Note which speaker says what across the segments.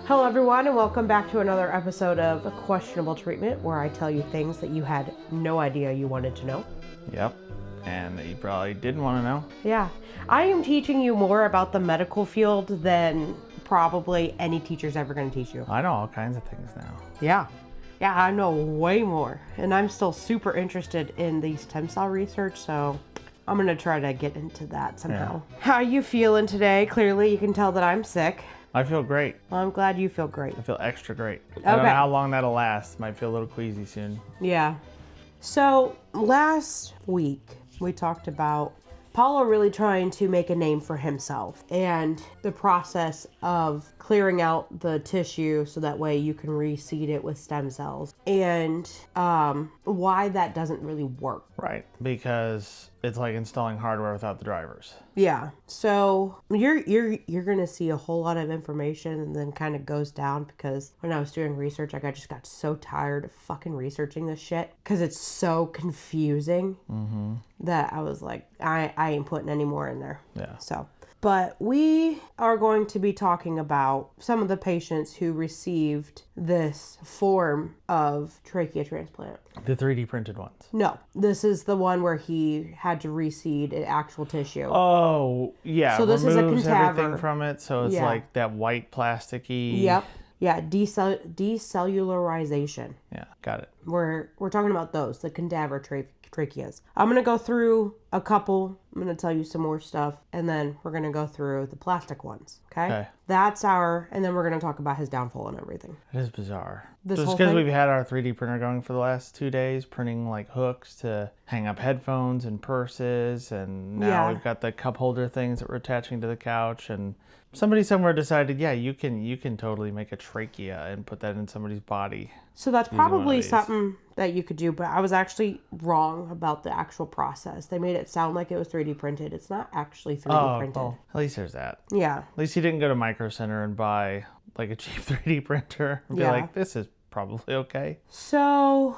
Speaker 1: Hello everyone and welcome back to another episode of Questionable Treatment, where I tell you things that you had no idea you wanted to know.
Speaker 2: Yep, and that you probably didn't want to know.
Speaker 1: Yeah, I am teaching you more about the medical field than probably any teacher's ever going to teach you.
Speaker 2: I know all kinds of things now.
Speaker 1: Yeah, I know way more, and I'm still super interested in the stem cell research, so I'm going to try to get into that somehow. Yeah. How are you feeling today? Clearly you can tell that I'm sick.
Speaker 2: I feel great.
Speaker 1: Well, I'm glad you feel great.
Speaker 2: I feel extra great. Okay. I don't know how long that'll last. Might feel a little queasy soon.
Speaker 1: Yeah. So last week we talked about Paolo really trying to make a name for himself and the process of clearing out the tissue so that way you can reseed it with stem cells, and why that doesn't really work.
Speaker 2: Right, because it's like installing hardware without the drivers.
Speaker 1: Yeah. So you're gonna see a whole lot of information and then kind of goes down, because when I was doing research, I just got so tired of fucking researching this shit because it's so confusing that I was like, I ain't putting any more in there.
Speaker 2: Yeah.
Speaker 1: So, but we are going to be talking about some of the patients who received this form of trachea transplant.
Speaker 2: The 3D printed ones?
Speaker 1: No, this is the one where he had to reseed an actual tissue.
Speaker 2: Oh, yeah.
Speaker 1: So this is a cadaver.
Speaker 2: Everything from it, so it's like that white plasticky.
Speaker 1: Yep. Yeah, decellularization.
Speaker 2: Yeah, got it.
Speaker 1: We're talking about those, the cadaver tracheas. I'm going to go through a couple. I'm going to tell you some more stuff, and then we're going to go through the plastic ones, okay? And then we're going to talk about his downfall and everything.
Speaker 2: It is bizarre. Just because we've had our 3D printer going for the last 2 days, printing like hooks to hang up headphones and purses, and now we've got the cup holder things that we're attaching to the couch, and somebody somewhere decided, yeah, you can totally make a trachea and put that in somebody's body.
Speaker 1: So that's probably something that you could do, but I was actually wrong about the actual process. They made it sound like it was 3D printed. It's not actually 3D printed.
Speaker 2: Oh, at least there's that.
Speaker 1: Yeah.
Speaker 2: At least he didn't go to Micro Center and buy like a cheap 3D printer and be like, this is probably okay.
Speaker 1: So...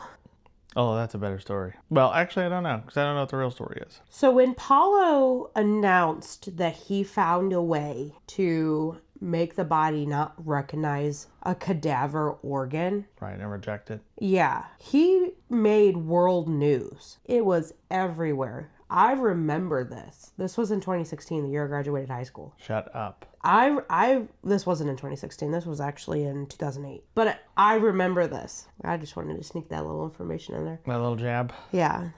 Speaker 2: Oh, that's a better story. Well, actually, I don't know, because I don't know what the real story is.
Speaker 1: So when Paolo announced that he found a way to make the body not recognize a cadaver organ.
Speaker 2: Right, and reject it.
Speaker 1: Yeah, he made world news. It was everywhere. I remember this. This was in 2016, the year I graduated high school.
Speaker 2: Shut up.
Speaker 1: This wasn't in 2016. This was actually in 2008. But I remember this. I just wanted to sneak that little information in there.
Speaker 2: That little jab?
Speaker 1: Yeah.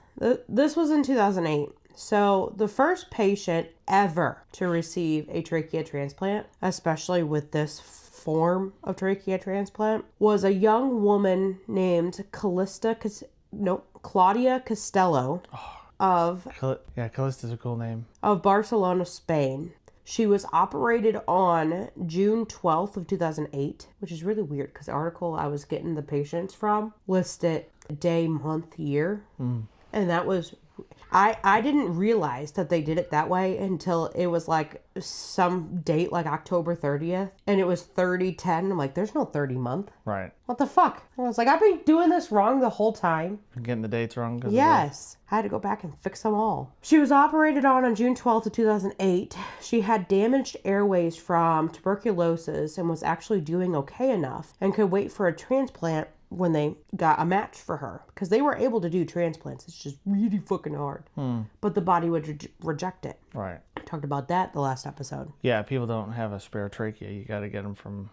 Speaker 1: This was in 2008. So the first patient ever to receive a trachea transplant, especially with this form of trachea transplant, was a young woman named Claudia Costello.
Speaker 2: Callista's a cool name.
Speaker 1: Of Barcelona, Spain. She was operated on June 12th of 2008, which is really weird because the article I was getting the patients from listed day, month, year. And that was... I didn't realize that they did it that way until it was like some date like October 30th, and it was 30/10. I'm like, there's no 30 month.
Speaker 2: Right.
Speaker 1: What the fuck? I was like, I've been doing this wrong the whole time.
Speaker 2: Getting the dates wrong?
Speaker 1: Yes. I had to go back and fix them all. She was operated on June 12th of 2008. She had damaged airways from tuberculosis and was actually doing okay enough and could wait for a transplant when they got a match for her, because they were able to do transplants. It's just really fucking hard. But the body would reject it.
Speaker 2: Right.
Speaker 1: I talked about that the last episode.
Speaker 2: Yeah, people don't have a spare trachea. You got to get them from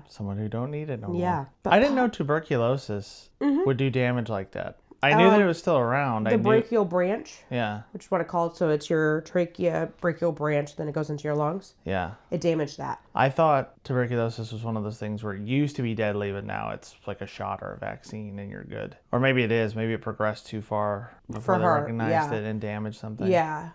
Speaker 2: someone who don't need it no more.
Speaker 1: But
Speaker 2: I didn't know tuberculosis would do damage like that. I knew that it was still around.
Speaker 1: The brachial branch.
Speaker 2: Yeah.
Speaker 1: Which is what I call it. So it's your trachea, brachial branch, then it goes into your lungs.
Speaker 2: Yeah.
Speaker 1: It damaged that.
Speaker 2: I thought tuberculosis was one of those things where it used to be deadly, but now it's like a shot or a vaccine and you're good. Or maybe it is. Maybe it progressed too far before they recognized it and damaged something.
Speaker 1: Yeah.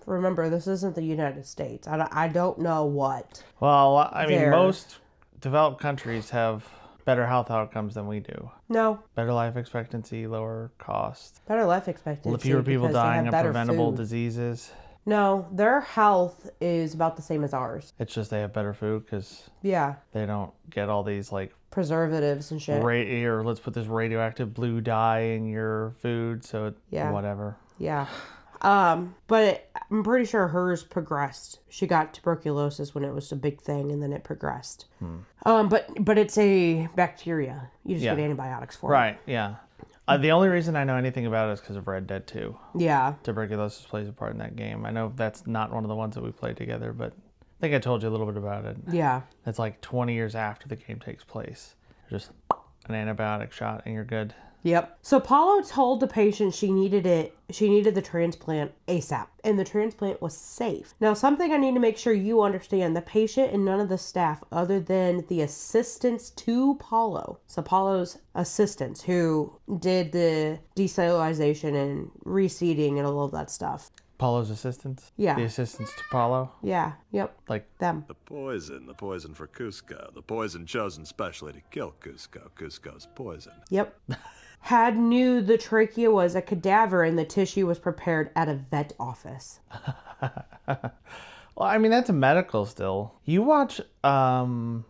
Speaker 1: Remember, this isn't the United States. I don't know what.
Speaker 2: Well, I mean, most developed countries have better health outcomes than we do.
Speaker 1: No.
Speaker 2: Better life expectancy, lower cost.
Speaker 1: Better life expectancy.
Speaker 2: Fewer people dying of preventable diseases.
Speaker 1: No, their health is about the same as ours.
Speaker 2: It's just they have better food because they don't get all these like
Speaker 1: preservatives and shit.
Speaker 2: Or let's put this radioactive blue dye in your food, so whatever.
Speaker 1: Yeah. But I'm pretty sure hers progressed. She got tuberculosis when it was a big thing, and then it progressed. But it's a bacteria. You just get antibiotics for it.
Speaker 2: Right, yeah. The only reason I know anything about it is because of Red Dead 2.
Speaker 1: Yeah.
Speaker 2: Tuberculosis plays a part in that game. I know that's not one of the ones that we played together, but I think I told you a little bit about it.
Speaker 1: Yeah.
Speaker 2: It's like 20 years after the game takes place. Just an antibiotic shot and you're good.
Speaker 1: Yep. So Paolo told the patient she needed the transplant ASAP, and the transplant was safe. Now, something I need to make sure you understand, the patient and none of the staff other than the assistants to Paolo. So Paolo's assistants who did the decellularization and reseeding and all of that stuff.
Speaker 2: Paolo's assistants?
Speaker 1: Yeah.
Speaker 2: The assistants to Paolo?
Speaker 1: Yeah. Yep.
Speaker 2: Like
Speaker 1: them.
Speaker 3: The poison for Cusco. The poison chosen specially to kill Cusco. Cusco's poison.
Speaker 1: Yep. Knew the trachea was a cadaver and the tissue was prepared at a vet office.
Speaker 2: Well, I mean, that's a medical still. You watch,
Speaker 1: They don't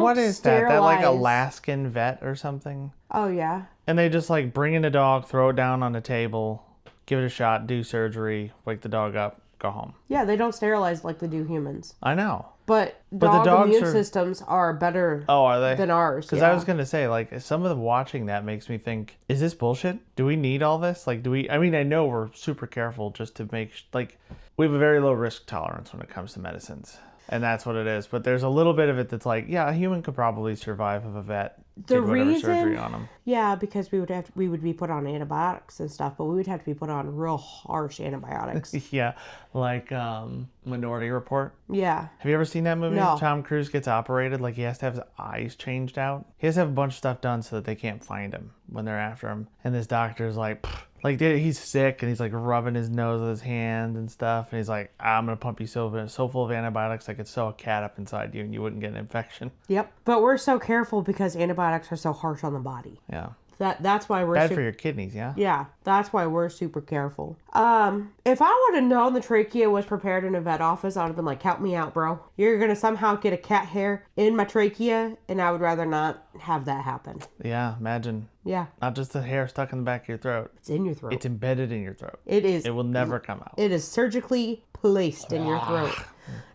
Speaker 2: what is
Speaker 1: sterilize...
Speaker 2: that? That like Alaskan vet or something?
Speaker 1: Oh, yeah.
Speaker 2: And they just like bring in a dog, throw it down on a table, give it a shot, do surgery, wake the dog up, go home.
Speaker 1: Yeah, they don't sterilize like they do humans.
Speaker 2: I know.
Speaker 1: But
Speaker 2: the
Speaker 1: dog
Speaker 2: dogs
Speaker 1: immune systems are better
Speaker 2: are they?
Speaker 1: than ours.
Speaker 2: Because I was going to say, like, some of the watching that makes me think, is this bullshit? Do we need all this? Like, I mean, I know we're super careful just to make, like, we have a very low risk tolerance when it comes to medicines. And that's what it is. But there's a little bit of it that's like, yeah, a human could probably survive if a vet did whatever surgery on them.
Speaker 1: Yeah, because we would be put on antibiotics and stuff, but we would have to be put on real harsh antibiotics.
Speaker 2: Yeah, like Minority Report.
Speaker 1: Yeah.
Speaker 2: Have you ever seen that movie?
Speaker 1: No.
Speaker 2: Tom Cruise gets operated, like he has to have his eyes changed out. He has to have a bunch of stuff done so that they can't find him when they're after him. And this doctor's like, he's sick and he's like rubbing his nose with his hand and stuff. And he's like, I'm going to pump you so full of antibiotics I could sew a cat up inside you and you wouldn't get an infection.
Speaker 1: Yep. But we're so careful because antibiotics are so harsh on the body.
Speaker 2: Yeah.
Speaker 1: That's why we're
Speaker 2: bad for your kidneys, yeah?
Speaker 1: Yeah, that's why we're super careful. If I would have known the trachea was prepared in a vet office, I would have been like, count me out, bro. You're going to somehow get a cat hair in my trachea, and I would rather not have that happen.
Speaker 2: Yeah, imagine.
Speaker 1: Yeah.
Speaker 2: Not just the hair stuck in the back of your throat.
Speaker 1: It's in your throat.
Speaker 2: It's embedded in your throat.
Speaker 1: It is.
Speaker 2: It will never come out.
Speaker 1: It is surgically placed in your throat.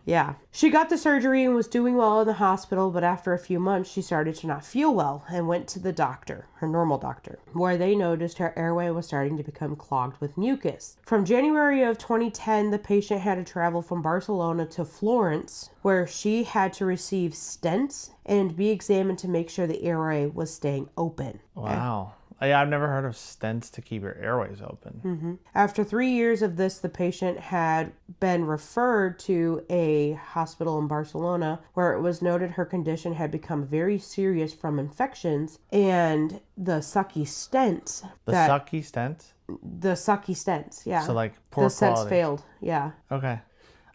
Speaker 1: Yeah. She got the surgery and was doing well in the hospital, but after a few months, she started to not feel well and went to the doctor, her normal doctor, where they noticed her airway was starting to become clogged with mucus. From January of 2010, the patient had to travel from Barcelona to Florence, where she had to receive stents and be examined to make sure the airway was staying open.
Speaker 2: Wow. Yeah, I've never heard of stents to keep your airways open.
Speaker 1: Mm-hmm. After 3 years of this, the patient had been referred to a hospital in Barcelona where it was noted her condition had become very serious from infections and the sucky stents.
Speaker 2: The sucky stents?
Speaker 1: The sucky stents, yeah.
Speaker 2: So like poor
Speaker 1: the
Speaker 2: quality.
Speaker 1: stents failed, yeah.
Speaker 2: Okay.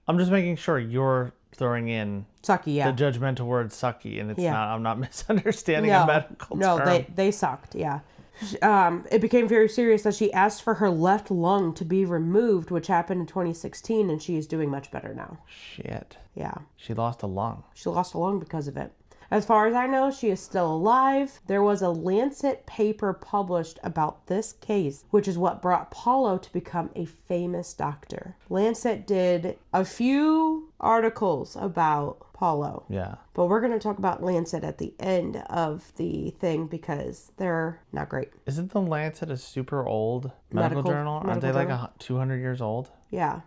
Speaker 2: I'm just making sure you're throwing in
Speaker 1: sucky, yeah.
Speaker 2: The judgmental word sucky, and it's not. I'm not misunderstanding a medical term.
Speaker 1: No, they sucked, yeah. It became very serious that she asked for her left lung to be removed, which happened in 2016, and she is doing much better now.
Speaker 2: Shit.
Speaker 1: Yeah.
Speaker 2: She lost a lung.
Speaker 1: She lost a lung because of it. As far as I know, she is still alive. There was a Lancet paper published about this case, which is what brought Paolo to become a famous doctor. Lancet did a few articles about Paolo.
Speaker 2: Yeah.
Speaker 1: But we're going to talk about Lancet at the end of the thing because they're not great.
Speaker 2: Isn't the Lancet a super old medical journal? Aren't they like 200 years old?
Speaker 1: Yeah.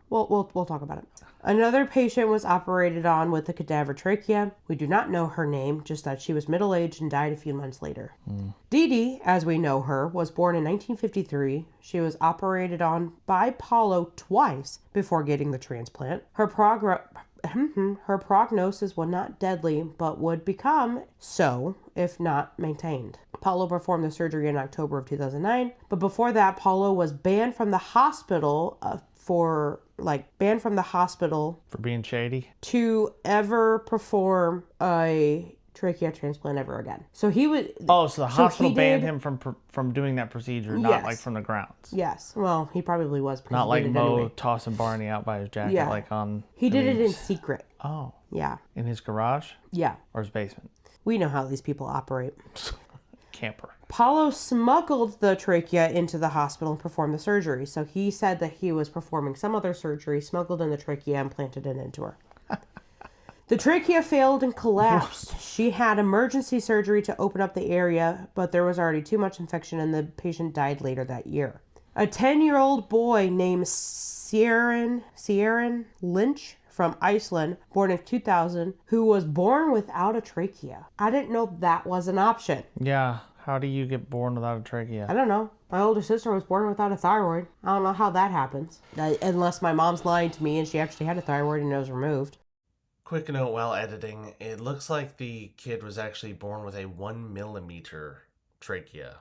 Speaker 1: We'll talk about it. Another patient was operated on with a cadaver trachea. We do not know her name, just that she was middle-aged and died a few months later. Dee Dee, as we know her, was born in 1953. She was operated on by Paolo twice before getting the transplant. Her prognosis was not deadly, but would become so if not maintained. Paolo performed the surgery in October of 2009, but before that, Paolo was banned from the hospital for
Speaker 2: being shady
Speaker 1: to ever perform a trachea transplant ever again. So he would.
Speaker 2: Oh, so the hospital banned him from doing that procedure, not like from the grounds.
Speaker 1: Yes. Well, he probably was.
Speaker 2: Not like Mo tossing Barney out by his jacket, like on.
Speaker 1: He did it in secret.
Speaker 2: Oh.
Speaker 1: Yeah.
Speaker 2: In his garage.
Speaker 1: Yeah.
Speaker 2: Or his basement.
Speaker 1: We know how these people operate.
Speaker 2: Camper.
Speaker 1: Paolo smuggled the trachea into the hospital and performed the surgery. So he said that he was performing some other surgery, smuggled in the trachea, and planted it into her. The trachea failed and collapsed. She had emergency surgery to open up the area, but there was already too much infection and the patient died later that year. A 10-year-old boy named Sieran Lynch from Iceland, born in 2000, who was born without a trachea. I didn't know that was an option.
Speaker 2: Yeah. How do you get born without a trachea?
Speaker 1: I don't know. My older sister was born without a thyroid. I don't know how that happens. Unless my mom's lying to me and she actually had a thyroid and it was removed.
Speaker 4: Quick note while editing, it looks like the kid was actually born with a 1 millimeter trachea.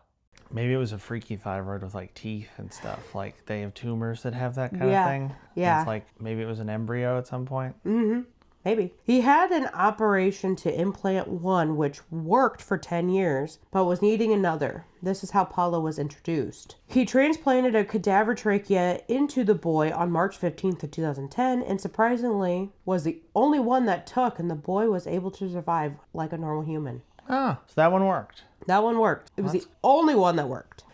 Speaker 2: Maybe it was a freaky thyroid with like teeth and stuff. Like they have tumors that have that kind of thing.
Speaker 1: Yeah.
Speaker 2: It's like maybe it was an embryo at some point.
Speaker 1: Mm-hmm. Maybe. He had an operation to implant one, which worked for 10 years, but was needing another. This is how Paolo was introduced. He transplanted a cadaver trachea into the boy on March 15th of 2010, and surprisingly was the only one that took, and the boy was able to survive like a normal human.
Speaker 2: Ah, so that one worked.
Speaker 1: That one worked. It was the only one that worked.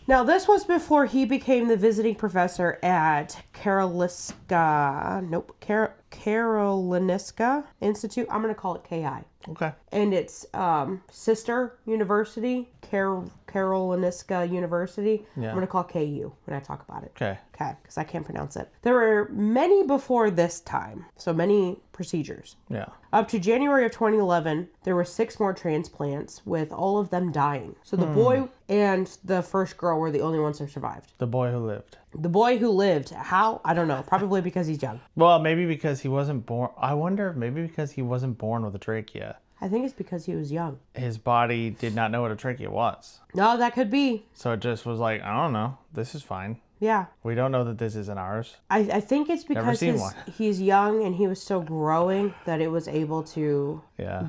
Speaker 1: Now, this was before he became the visiting professor at Karolinska Institute. I'm going to call it KI.
Speaker 2: Okay.
Speaker 1: And it's sister university, Karolinska University.
Speaker 2: Yeah.
Speaker 1: I'm going to call KU when I talk about it.
Speaker 2: Okay.
Speaker 1: Okay, because I can't pronounce it. There were many before this time, so many procedures.
Speaker 2: Yeah.
Speaker 1: Up to January of 2011, there were 6 more transplants, with all of them dying. So the boy and the first girl were the only ones that survived.
Speaker 2: The boy who lived.
Speaker 1: The boy who lived, how? I don't know. Probably because he's young.
Speaker 2: Well, maybe because he wasn't born. I wonder, maybe because he wasn't born with a trachea.
Speaker 1: I think it's because he was young.
Speaker 2: His body did not know what a trachea was.
Speaker 1: No, that could be.
Speaker 2: So it just was like, I don't know. This is fine.
Speaker 1: Yeah.
Speaker 2: We don't know that this isn't ours.
Speaker 1: I think it's because he's young and he was still growing that it was able to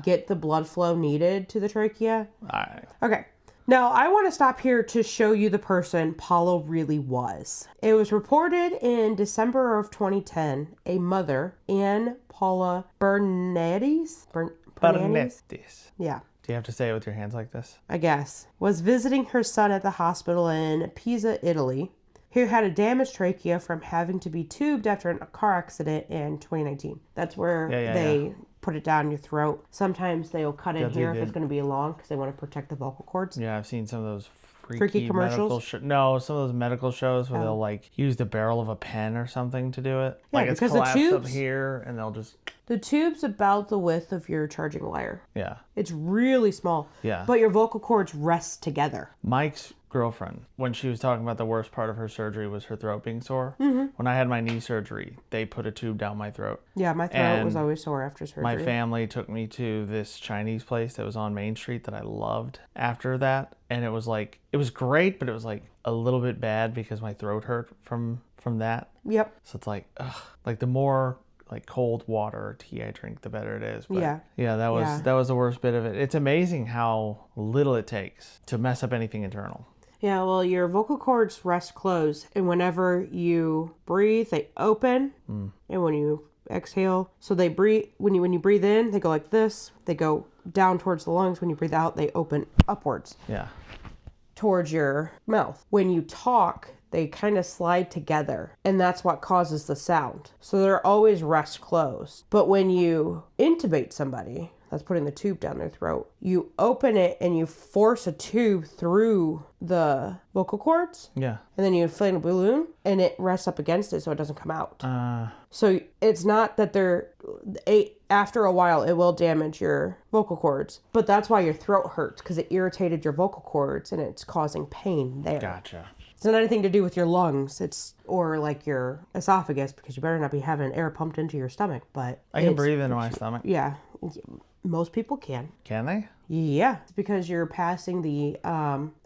Speaker 1: get the blood flow needed to the trachea.
Speaker 2: All right.
Speaker 1: Okay. Now, I want to stop here to show you the person Paolo really was. It was reported in December of 2010, a mother, Anne Paula Bernettis?
Speaker 2: Bernettis.
Speaker 1: Yeah.
Speaker 2: Do you have to say it with your hands like this?
Speaker 1: I guess. Was visiting her son at the hospital in Pisa, Italy, who had a damaged trachea from having to be tubed after a car accident in 2019. That's where they put it down your throat. Sometimes they'll cut in here if it's going to be long because they want to protect the vocal cords.
Speaker 2: Yeah, I've seen some of those
Speaker 1: freaky commercials.
Speaker 2: Some of those medical shows where they'll like use the barrel of a pen or something to do it.
Speaker 1: Yeah,
Speaker 2: like it's
Speaker 1: because
Speaker 2: collapsed
Speaker 1: the tubes,
Speaker 2: up here and they'll just...
Speaker 1: The tube's about the width of your charging wire.
Speaker 2: Yeah.
Speaker 1: It's really small.
Speaker 2: Yeah.
Speaker 1: But your vocal cords rest together.
Speaker 2: Mike's girlfriend, when she was talking about the worst part of her surgery was her throat being sore. Mm-hmm. When I had my knee surgery, they put a tube down my throat.
Speaker 1: Yeah, my throat was always sore after surgery.
Speaker 2: My family took me to this Chinese place that was on Main Street that I loved after that. And it was like, it was great, but it was like a little bit bad because my throat hurt from that.
Speaker 1: Yep.
Speaker 2: So it's like, ugh, like the more like cold water or tea I drink, the better it is. But yeah, that was the worst bit of it. It's amazing how little it takes to mess up anything internal.
Speaker 1: Yeah, well, your vocal cords rest closed, and whenever you breathe, they open, and when you exhale, so they breathe. When you breathe in, they go like this. They go down towards the lungs. When you breathe out, they open upwards.
Speaker 2: Yeah.
Speaker 1: Towards your mouth. When you talk, they kind of slide together, and that's what causes the sound. So they're always rest closed. But when you intubate somebody, that's putting the tube down their throat, you open it and you force a tube through the vocal cords.
Speaker 2: Yeah.
Speaker 1: And then you inflate a balloon and it rests up against it so it doesn't come out. So it's not that after a while it will damage your vocal cords, but that's why your throat hurts, because it irritated your vocal cords and it's causing pain there.
Speaker 2: Gotcha.
Speaker 1: It's not anything to do with your lungs, or like your esophagus, because you better not be having air pumped into your stomach. But
Speaker 2: I can breathe into my stomach.
Speaker 1: Yeah, most people can.
Speaker 2: Can they?
Speaker 1: Yeah, it's because you're passing the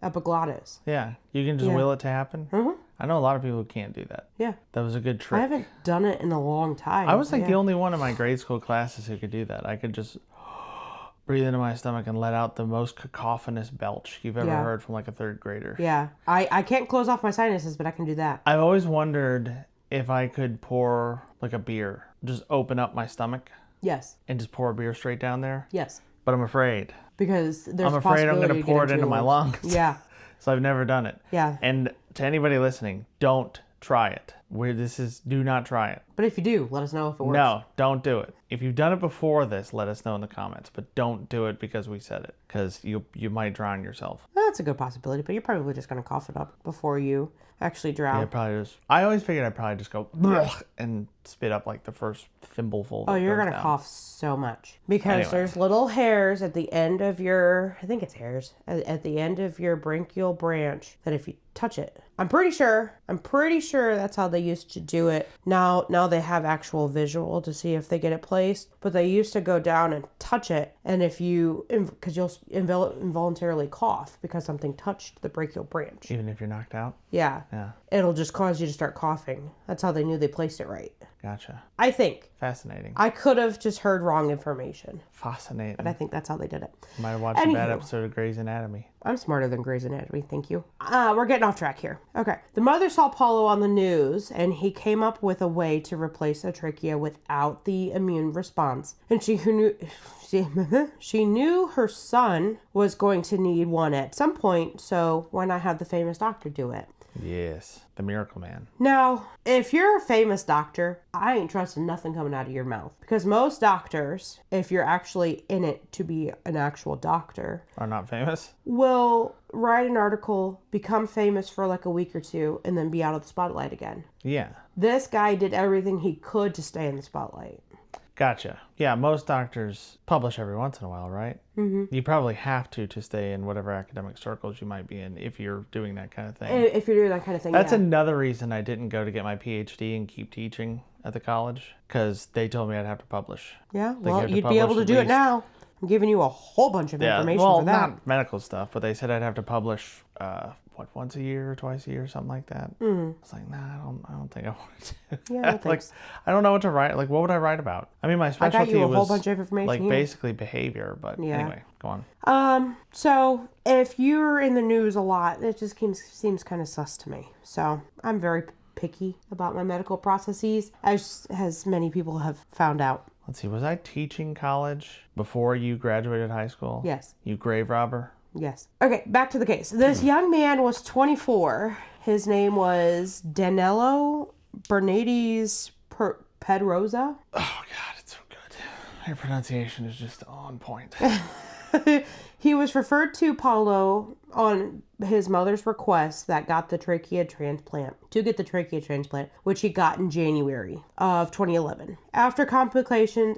Speaker 1: epiglottis.
Speaker 2: Yeah, you can just will it to happen. Mm-hmm. I know a lot of people who can't do that.
Speaker 1: Yeah,
Speaker 2: that was a good trick.
Speaker 1: I haven't done it in a long time.
Speaker 2: I was like the only one in my grade school classes who could do that. I could just breathe into my stomach and let out the most cacophonous belch you've ever heard from like a third grader.
Speaker 1: Yeah, I can't close off my sinuses, but I can do that.
Speaker 2: I've always wondered if I could pour like a beer, just open up my stomach.
Speaker 1: Yes.
Speaker 2: And just pour a beer straight down there.
Speaker 1: Yes.
Speaker 2: but I'm afraid.
Speaker 1: Because there's
Speaker 2: I'm afraid I'm going to pour it into my lungs.
Speaker 1: Yeah.
Speaker 2: So I've never done it.
Speaker 1: Yeah.
Speaker 2: And to anybody listening, don't try it. Do not try it.
Speaker 1: But if you do, let us know if it works.
Speaker 2: No, don't do it. If you've done it before this, let us know in the comments. But don't do it because we said it. Because you might drown yourself.
Speaker 1: That's a good possibility, but you're probably just going to cough it up before you actually drown.
Speaker 2: Yeah, probably just. I always figured I'd probably just go and spit up like the first thimbleful.
Speaker 1: Oh, you're going to cough so much. Because there's little hairs at the end of your, I think it's hairs, at the end of your branchial branch that if you touch it, I'm pretty sure that's how they used to do it. Now they have actual visual to see if they get it placed, but they used to go down and touch it, and if you, because you'll involuntarily cough because something touched the brachial branch.
Speaker 2: Even if you're knocked out?
Speaker 1: Yeah.
Speaker 2: Yeah.
Speaker 1: It'll just cause you to start coughing. That's how they knew they placed it right.
Speaker 2: Gotcha.
Speaker 1: I think.
Speaker 2: Fascinating.
Speaker 1: I could have just heard wrong information.
Speaker 2: Fascinating.
Speaker 1: But I think that's how they did it.
Speaker 2: Might have watched a bad episode of Grey's Anatomy.
Speaker 1: I'm smarter than Grey's Anatomy, thank you. We're getting off track here. Okay. The mother saw Paolo on the news, and he came up with a way to replace a trachea without the immune response. And she knew her son was going to need one at some point, so why not have the famous doctor do it?
Speaker 2: Yes, the Miracle Man.
Speaker 1: Now, if you're a famous doctor, I ain't trusting nothing coming out of your mouth. Because most doctors, if you're actually in it to be an actual doctor,
Speaker 2: are not famous,
Speaker 1: will write an article, become famous for like a week or two, and then be out of the spotlight again.
Speaker 2: Yeah.
Speaker 1: This guy did everything he could to stay in the spotlight.
Speaker 2: Gotcha. Yeah, most doctors publish every once in a while, right? Mm-hmm. You probably have to stay in whatever academic circles you might be in if you're doing that kind of thing.
Speaker 1: If you're doing that kind of thing,
Speaker 2: That's another reason I didn't go to get my PhD and keep teaching at the college, because they told me I'd have to publish.
Speaker 1: Yeah, well, you'd be able to do it now. I'm giving you a whole bunch of information for that.
Speaker 2: Not medical stuff, but they said I'd have to publish, once a year or twice a year, something like that. I was like, nah, I don't think I want to.
Speaker 1: Yeah,
Speaker 2: like, I don't know what to write. Like, what would I write about? I mean, my specialty
Speaker 1: was
Speaker 2: a
Speaker 1: whole bunch of information
Speaker 2: like
Speaker 1: here.
Speaker 2: Basically behavior, but anyway, go
Speaker 1: on. So if you're in the news a lot, it just seems kind of sus to me. So I'm very picky about my medical processes, as many people have found out.
Speaker 2: Let's see, was I teaching college before you graduated high school?
Speaker 1: Yes.
Speaker 2: You grave robber?
Speaker 1: Yes. Okay, back to the case. This young man was 24. His name was Danilo Bernardes Pedrosa.
Speaker 2: Oh, God, it's so good. Your pronunciation is just on point.
Speaker 1: He was referred to Paolo on his mother's request that got the trachea transplant, which he got in January of 2011. After complications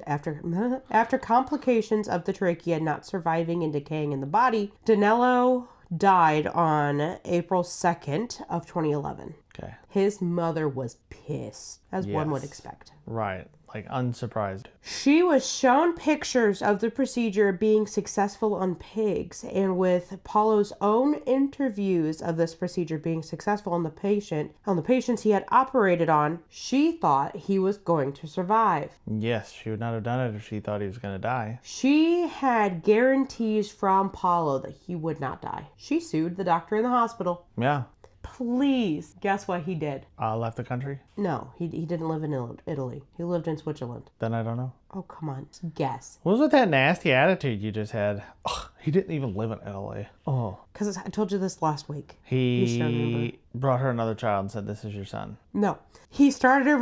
Speaker 1: of the trachea not surviving and decaying in the body, Danilo died on April 2nd of 2011.
Speaker 2: Okay.
Speaker 1: His mother was pissed, as one would expect.
Speaker 2: Right. Like, unsurprised.
Speaker 1: She was shown pictures of the procedure being successful on pigs, and with Paolo's own interviews of this procedure being successful on the patients he had operated on, she thought he was going to survive.
Speaker 2: Yes, she would not have done it if she thought he was going to die.
Speaker 1: She had guarantees from Paolo that he would not die. She sued the doctor in the hospital.
Speaker 2: Yeah.
Speaker 1: Please, guess what he did?
Speaker 2: Left the country?
Speaker 1: No, he didn't live in Italy. He lived in Switzerland.
Speaker 2: Then I don't know.
Speaker 1: Oh, come on. Guess.
Speaker 2: What was with that nasty attitude you just had? Ugh, he didn't even live in Italy. Oh.
Speaker 1: Because I told you this last week.
Speaker 2: He brought her another child and said, this is your son.
Speaker 1: No. He started a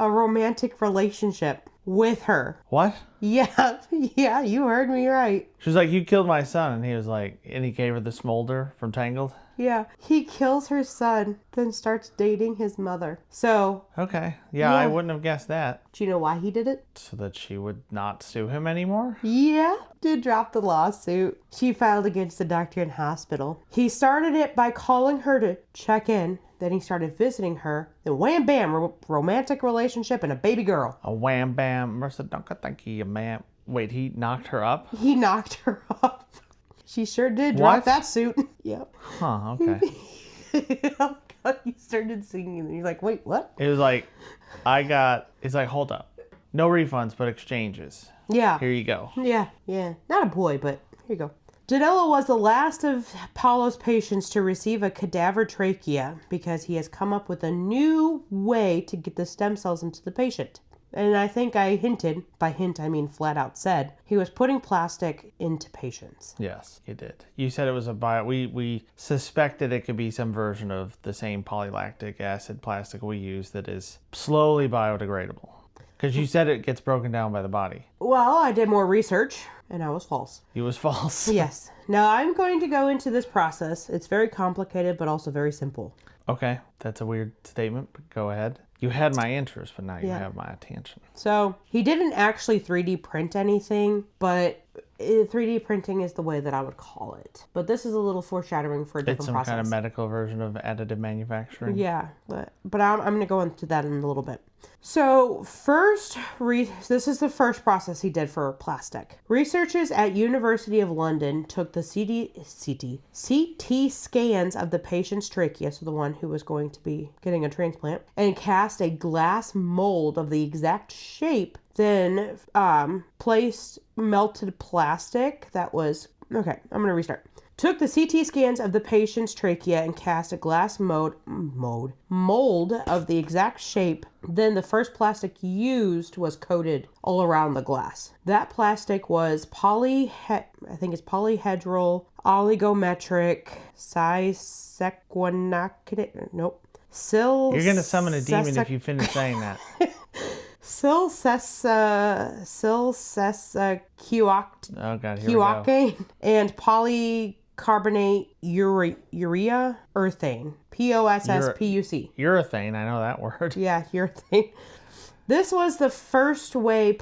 Speaker 1: romantic relationship with her.
Speaker 2: What?
Speaker 1: Yeah, you heard me right.
Speaker 2: She was like, you killed my son. And he was like, and he gave her the smolder from Tangled.
Speaker 1: Yeah, he kills her son, then starts dating his mother. So.
Speaker 2: Okay. Yeah, I wouldn't have guessed that.
Speaker 1: Do you know why he did it?
Speaker 2: So that she would not sue him anymore?
Speaker 1: Yeah, to drop the lawsuit. She filed against the doctor in hospital. He started it by calling her to check in. Then he started visiting her. Then wham bam, romantic relationship and a baby girl.
Speaker 2: A wham bam, Mercer Dunker, thank you, man. Wait, he knocked her up?
Speaker 1: He knocked her up. She sure did drop that suit. Yep.
Speaker 2: Huh, okay.
Speaker 1: You started singing and you're like, wait, what?
Speaker 2: It was like, it's like, hold up. No refunds, but exchanges.
Speaker 1: Yeah.
Speaker 2: Here you go.
Speaker 1: Yeah. Not a boy, but here you go. Danilo was the last of Paolo's patients to receive a cadaver trachea because he has come up with a new way to get the stem cells into the patient. And I think I hinted, by hint I mean flat out said, he was putting plastic into patients.
Speaker 2: Yes, you did. You said it was we suspected it could be some version of the same polylactic acid plastic we use that is slowly biodegradable. Because you said it gets broken down by the body.
Speaker 1: Well, I did more research, and I was false.
Speaker 2: You was false.
Speaker 1: Yes. Now, I'm going to go into this process. It's very complicated, but also very simple.
Speaker 2: Okay, that's a weird statement, but go ahead. You had my interest, but now you have my attention.
Speaker 1: So, he didn't actually 3D print anything, but 3D printing is the way that I would call it. But this is a little foreshadowing for a different process.
Speaker 2: It's some kind of medical version of additive manufacturing.
Speaker 1: Yeah, but I'm going to go into that in a little bit. So this is the first process he did for plastic. Researchers at University of London took the CT scans of the patient's trachea, so the one who was going to be getting a transplant, and cast a glass mold of the exact shape, then placed melted plastic that was... Okay, I'm going to restart. Took the CT scans of the patient's trachea and cast a glass mold of the exact shape. Then the first plastic used was coated all around the glass. That plastic was polyhedral oligometric sisequinacid. Nope.
Speaker 2: You're gonna summon a demon if you finish saying that.
Speaker 1: Silsesa
Speaker 2: Oh God, here we go.
Speaker 1: And polycarbonate urea urethane. POSSPUC.
Speaker 2: Urethane, I know that word.
Speaker 1: Yeah, urethane. This was the first way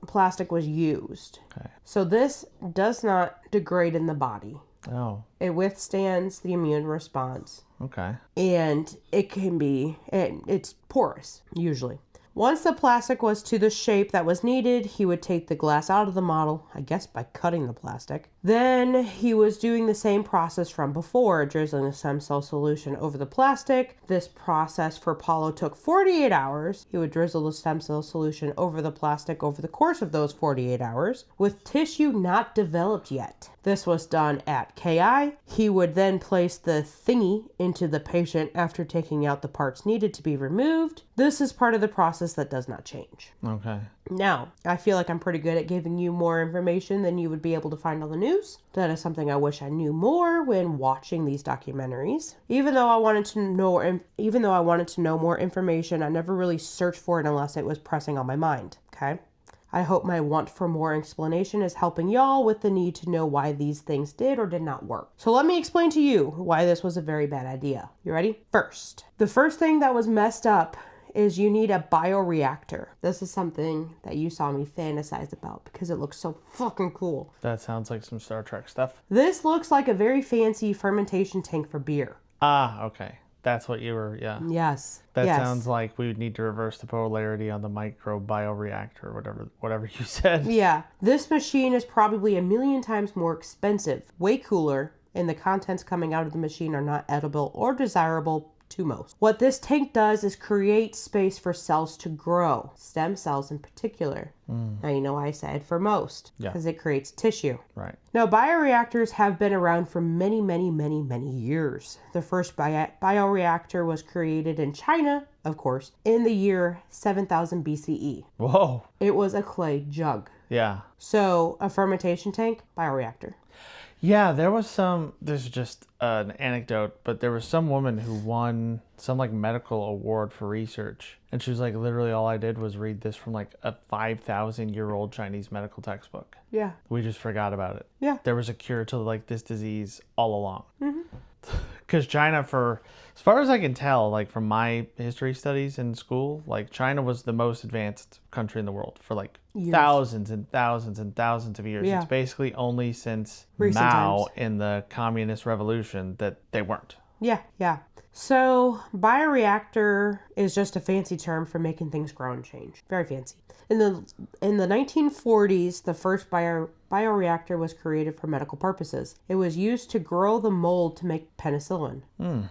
Speaker 1: plastic was used.
Speaker 2: Okay.
Speaker 1: So this does not degrade in the body.
Speaker 2: Oh.
Speaker 1: It withstands the immune response.
Speaker 2: Okay.
Speaker 1: And it's porous, usually. Once the plastic was to the shape that was needed, he would take the glass out of the model, I guess by cutting the plastic. Then he was doing the same process from before, drizzling the stem cell solution over the plastic. This process for Paolo took 48 hours. He would drizzle the stem cell solution over the plastic over the course of those 48 hours, with tissue not developed yet. This was done at KI. He would then place the thingy into the patient after taking out the parts needed to be removed. This is part of the process that does not change.
Speaker 2: Okay.
Speaker 1: Now, I feel like I'm pretty good at giving you more information than you would be able to find on the news. That is something I wish I knew more when watching these documentaries. Even though I wanted to know more information, I never really searched for it unless it was pressing on my mind. Okay? I hope my want for more explanation is helping y'all with the need to know why these things did or did not work. So let me explain to you why this was a very bad idea. You ready? The first thing that was messed up is you need a bioreactor. This is something that you saw me fantasize about because it looks so fucking cool.
Speaker 2: That sounds like some Star Trek stuff.
Speaker 1: This looks like a very fancy fermentation tank for beer.
Speaker 2: Ah, okay. That's what you were, yeah.
Speaker 1: Yes.
Speaker 2: That sounds like we would need to reverse the polarity on the microbioreactor, whatever you said.
Speaker 1: Yeah. This machine is probably 1 million times more expensive, way cooler, and the contents coming out of the machine are not edible or desirable to most. What this tank does is create space for cells to grow, stem cells in particular. Now you know why I said for most, because it creates tissue.
Speaker 2: Right.
Speaker 1: Now bioreactors have been around for many, many, many, many years. The first bioreactor was created in China, of course, in the year 7000 BCE.
Speaker 2: Whoa.
Speaker 1: It was a clay jug.
Speaker 2: Yeah.
Speaker 1: So a fermentation tank, bioreactor.
Speaker 2: Yeah, there's just an anecdote, but there was some woman who won some like medical award for research. And she was like, literally all I did was read this from like a 5,000-year-old Chinese medical textbook.
Speaker 1: Yeah.
Speaker 2: We just forgot about it.
Speaker 1: Yeah.
Speaker 2: There was a cure to like this disease all along. Because China, as far as I can tell, like from my history studies in school, like China was the most advanced country in the world for like thousands and thousands and thousands of years.
Speaker 1: Yeah.
Speaker 2: It's basically only since
Speaker 1: Recent
Speaker 2: Mao
Speaker 1: times.
Speaker 2: in the communist revolution that they weren't.
Speaker 1: Yeah. So bioreactor is just a fancy term for making things grow and change. Very fancy. In the 1940s, the first bioreactor was created for medical purposes. It was used to grow the mold to make penicillin. Oh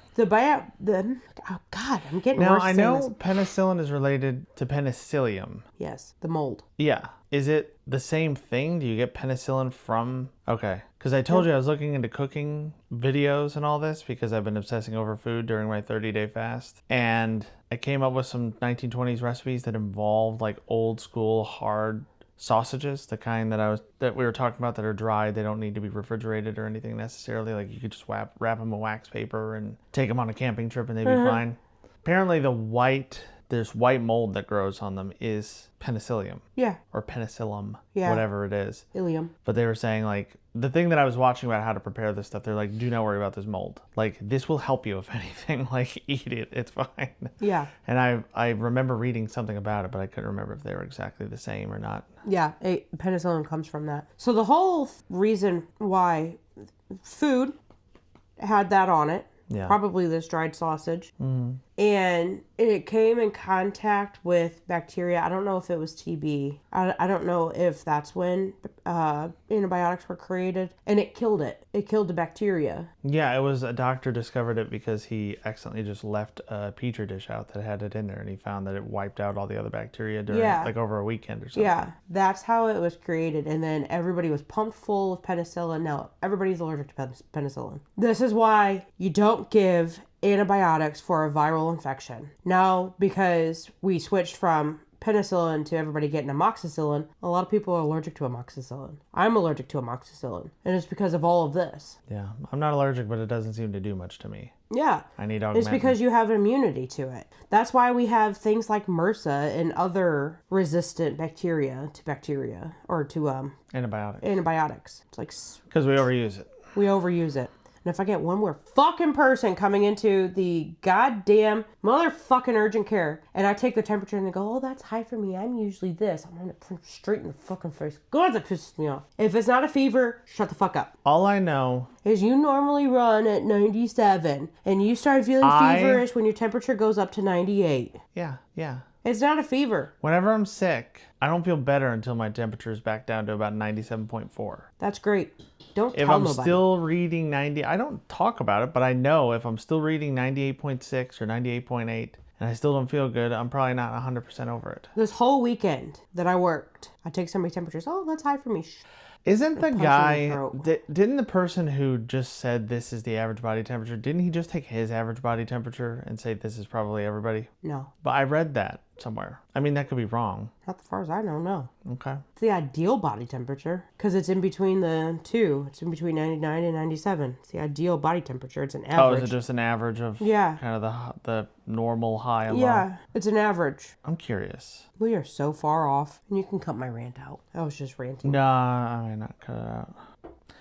Speaker 1: God, I'm getting
Speaker 2: now,
Speaker 1: worse.
Speaker 2: I know penicillin is related to penicillium.
Speaker 1: Yes, the mold.
Speaker 2: Yeah. Is it the same thing? Do you get penicillin from... Okay. Because I told you I was looking into cooking videos and all this because I've been obsessing over food. during my 30-day fast. And I came up with some 1920s recipes that involved like old school hard sausages, the kind that we were talking about that are dry. They don't need to be refrigerated or anything necessarily. Like you could just wrap them in wax paper and take them on a camping trip and they'd be fine. Apparently there's white mold that grows on them is penicillium.
Speaker 1: Yeah.
Speaker 2: Or penicillum.
Speaker 1: Yeah.
Speaker 2: Whatever it is.
Speaker 1: Ilium.
Speaker 2: But they were saying like, the thing that I was watching about how to prepare this stuff, they're like, do not worry about this mold. Like, this will help you if anything. Like, eat it. It's fine.
Speaker 1: Yeah.
Speaker 2: And I remember reading something about it, but I couldn't remember if they were exactly the same or not.
Speaker 1: Yeah. Penicillin comes from that. So the whole reason why food had that on it, probably this dried sausage, and it came in contact with bacteria. I don't know if it was TB. I don't know if that's when antibiotics were created, and it killed it. It killed the bacteria.
Speaker 2: Yeah, it was a doctor discovered it because he accidentally just left a petri dish out that had it in there, and he found that it wiped out all the other bacteria during like over a weekend or something.
Speaker 1: Yeah, that's how it was created, and then everybody was pumped full of penicillin. Now everybody's allergic to penicillin. This is why you don't give antibiotics for a viral infection. Now, because we switched from penicillin to everybody getting amoxicillin, a lot of people are allergic to amoxicillin. I'm allergic to amoxicillin, and it's because of all of this.
Speaker 2: Yeah, I'm not allergic, but it doesn't seem to do much to me.
Speaker 1: Yeah.
Speaker 2: I need augmentin.
Speaker 1: It's because you have immunity to it. That's why we have things like MRSA and other resistant bacteria or to antibiotics. It's like
Speaker 2: because we overuse it.
Speaker 1: We overuse it. And if I get one more fucking person coming into the goddamn motherfucking urgent care and I take the temperature and they go, oh, that's high for me. I'm usually this. I'm going to punch straight in the fucking face. God, that pisses me off. If it's not a fever, shut the fuck up.
Speaker 2: All I know
Speaker 1: is you normally run at 97 and you start feeling feverish when your temperature goes up to 98.
Speaker 2: Yeah.
Speaker 1: It's not a fever.
Speaker 2: Whenever I'm sick, I don't feel better until my temperature is back down to about 97.4.
Speaker 1: That's great. Don't tell
Speaker 2: nobody.
Speaker 1: If I'm
Speaker 2: still reading 90, I don't talk about it, but I know if I'm still reading 98.6 or 98.8 and I still don't feel good, I'm probably not 100% over it.
Speaker 1: This whole weekend that I worked, I take somebody's temperatures. Oh, that's high for me.
Speaker 2: Isn't the guy, didn't the person who just said this is the average body temperature, didn't he just take his average body temperature and say this is probably everybody?
Speaker 1: No.
Speaker 2: But I read that somewhere. I mean, that could be wrong.
Speaker 1: Not as far as I know, no.
Speaker 2: Okay.
Speaker 1: It's the ideal body temperature because it's in between the two. It's in between 99 and 97. It's the ideal body temperature. It's an average.
Speaker 2: Oh, is it just an average of kind of the normal high and low?
Speaker 1: Yeah, it's an average.
Speaker 2: I'm curious.
Speaker 1: We are so far off. And you can cut my rant out. I was just ranting.
Speaker 2: Nah, I might not cut it out.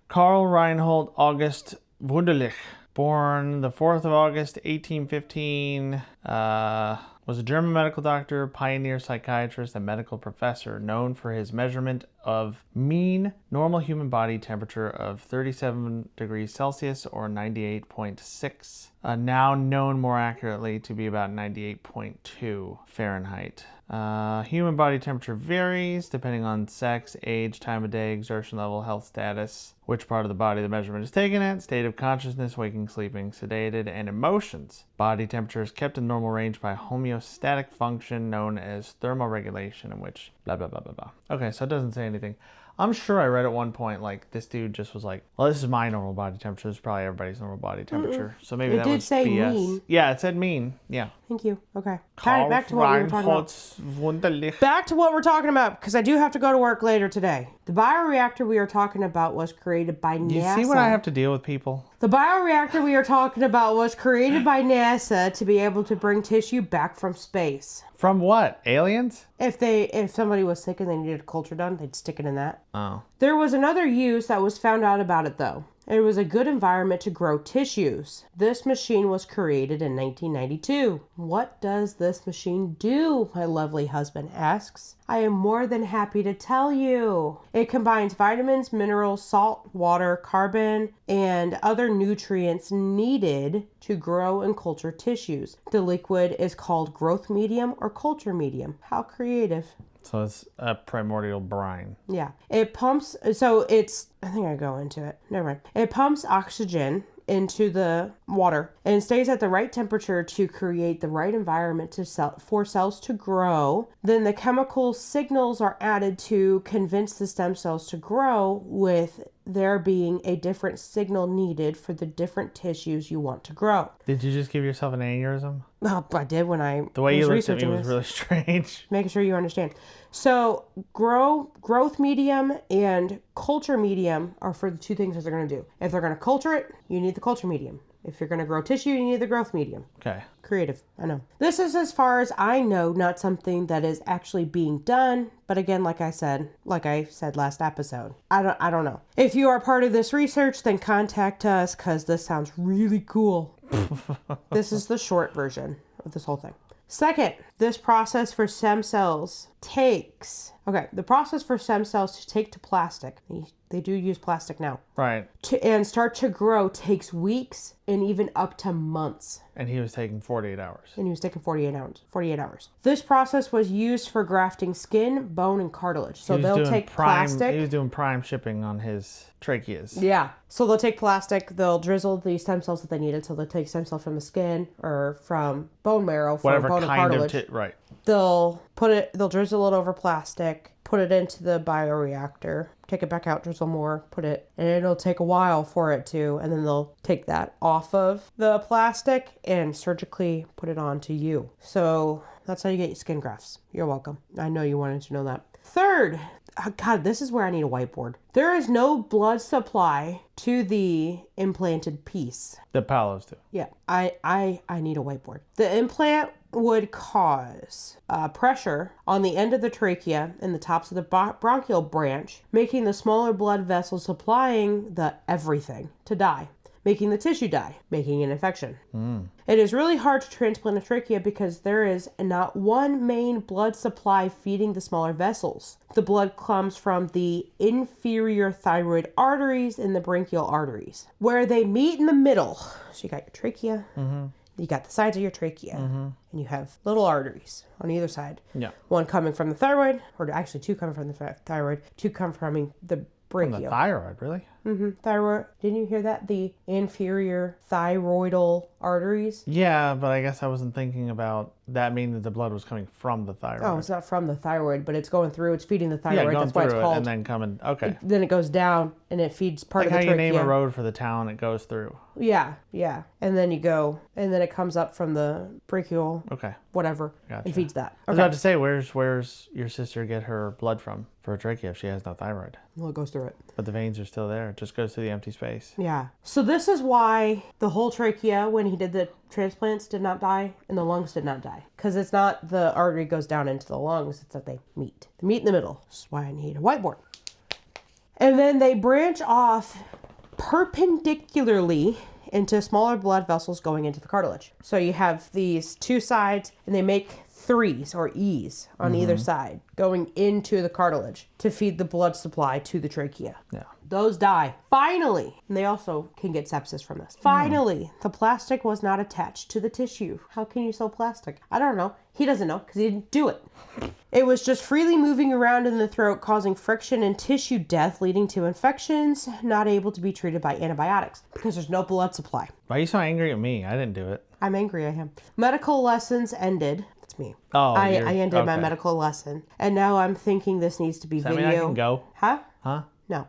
Speaker 2: Karl Reinhold August Wunderlich, born the 4th of August, 1815, was a German medical doctor, pioneer psychiatrist, and medical professor known for his measurement of mean normal human body temperature of 37 degrees Celsius or 98.6, now known more accurately to be about 98.2 Fahrenheit. Human body temperature varies depending on sex, age, time of day, exertion level, health status, which part of the body the measurement is taken at, state of consciousness, waking, sleeping, sedated, and emotions. Body temperature is kept in normal range by homeostatic function known as thermoregulation, in which blah, blah, blah, blah, blah. Okay, so it doesn't say anything. I'm sure I read at one point, like, this dude just was like, well, this is my normal body temperature. This is probably everybody's normal body temperature. So maybe that was BS. It did say mean. Yeah, it said mean. Yeah.
Speaker 1: Thank you. Okay. Back to what we were talking about. Back to what we're talking about, because I do have to go to work later today. The bioreactor we are talking about was created by NASA.
Speaker 2: You see what I have to deal with, people?
Speaker 1: The bioreactor we are talking about was created by NASA to be able to bring tissue back from space.
Speaker 2: From what? Aliens?
Speaker 1: If somebody was sick and they needed a culture done, they'd stick it in that.
Speaker 2: Oh.
Speaker 1: There was another use that was found out about it, though. It was a good environment to grow tissues. This machine was created in 1992. What does this machine do? My lovely husband asks. I am more than happy to tell you. It combines vitamins, minerals, salt, water, carbon, and other nutrients needed to grow and culture tissues. The liquid is called growth medium or culture medium. How creative.
Speaker 2: So it's a primordial brine.
Speaker 1: Yeah. It pumps, so it's, I think I go into it. Never mind. It pumps oxygen into the water and stays at the right temperature to create the right environment for cells to grow. Then the chemical signals are added to convince the stem cells to grow with there being a different signal needed for the different tissues you want to grow.
Speaker 2: Did you just give yourself an aneurysm?
Speaker 1: Well, I did when I
Speaker 2: The way
Speaker 1: was
Speaker 2: you looked at
Speaker 1: researching
Speaker 2: me was
Speaker 1: this.
Speaker 2: really strange.
Speaker 1: Making sure you understand. So growth medium and culture medium are for the two things that they're going to do. If they're going to culture it, you need the culture medium. If you're going to grow tissue, you need the growth medium.
Speaker 2: Okay.
Speaker 1: Creative, I know. This is, as far as I know, not something that is actually being done. But again, like I said last episode, I don't know. If you are part of this research, then contact us because this sounds really cool. This is the short version of this whole thing. Second, this process for stem cells takes... Okay, the process for stem cells to take to plastic. They do use plastic now.
Speaker 2: Right.
Speaker 1: And start to grow takes weeks and even up to months.
Speaker 2: And he was taking 48 hours.
Speaker 1: And he was taking 48 hours. This process was used for grafting skin, bone, and cartilage. So they'll take plastic.
Speaker 2: He was doing prime shipping on his tracheas.
Speaker 1: Yeah. So they'll take plastic, they'll drizzle the stem cells that they needed. So they'll take stem cells from the skin or from bone marrow, from bone and cartilage.
Speaker 2: Right.
Speaker 1: They'll drizzle it over plastic, put it into the bioreactor, take it back out, drizzle more, put it, and it'll take a while for it to, and then they'll take that off of the plastic and surgically put it onto you. So that's how you get your skin grafts. You're welcome. I know you wanted to know that. Third, God, this is where I need a whiteboard. There is no blood supply to the implanted piece.
Speaker 2: The Palos do.
Speaker 1: Yeah, I need a whiteboard. The implant would cause pressure on the end of the trachea and the tops of the bronchial branch, making the smaller blood vessels supplying the everything to die, making the tissue die, making an infection. It is really hard to transplant a trachea because there is not one main blood supply feeding the smaller vessels. The blood comes from the inferior thyroid arteries and the branchial arteries, where they meet in the middle. So you got your trachea, you got the sides of your trachea, and you have little arteries on either side.
Speaker 2: Yeah.
Speaker 1: One coming from the thyroid, or actually two coming from the thyroid, two come from the brachial.
Speaker 2: From the thyroid, really?
Speaker 1: Thyroid. Didn't you hear that? The inferior thyroidal arteries.
Speaker 2: Yeah, but I guess I wasn't thinking about that meaning that the blood was coming from the thyroid.
Speaker 1: Oh, it's not from the thyroid, but it's going through. It's feeding the thyroid.
Speaker 2: Yeah, going
Speaker 1: That's why it's
Speaker 2: through it
Speaker 1: called.
Speaker 2: and then coming. Okay.
Speaker 1: Then it goes down and it feeds part
Speaker 2: Like
Speaker 1: of the
Speaker 2: how
Speaker 1: trachea.
Speaker 2: you name a road for the town it goes through.
Speaker 1: Yeah. And then you go, and then it comes up from the brachial,
Speaker 2: Okay.
Speaker 1: whatever,
Speaker 2: Gotcha.
Speaker 1: and feeds that.
Speaker 2: I was about to say, where's your sister get her blood from for a trachea if she has no thyroid?
Speaker 1: Well, it goes through it.
Speaker 2: But the veins are still there. It just goes to the empty space.
Speaker 1: Yeah. So this is why the whole trachea, when he did the transplants, did not die, and the lungs did not die. Because it's not the artery goes down into the lungs, it's that they meet. They meet in the middle. This is why I need a whiteboard. And then they branch off perpendicularly into smaller blood vessels going into the cartilage. So you have these two sides, and they make threes or E's on either side going into the cartilage to feed the blood supply to the trachea.
Speaker 2: Yeah.
Speaker 1: Those die. Finally, and they also can get sepsis from this. Finally, the plastic was not attached to the tissue. How can you sew plastic? I don't know. He doesn't know because he didn't do it. It was just freely moving around in the throat, causing friction and tissue death, leading to infections, not able to be treated by antibiotics because there's no blood supply.
Speaker 2: Why are you so angry at me? I didn't do it.
Speaker 1: I'm angry at him. Medical lessons ended. That's me.
Speaker 2: Oh,
Speaker 1: I ended my medical lesson. And now I'm thinking this needs to be
Speaker 2: Does that
Speaker 1: video.
Speaker 2: mean I can go?
Speaker 1: Huh? No.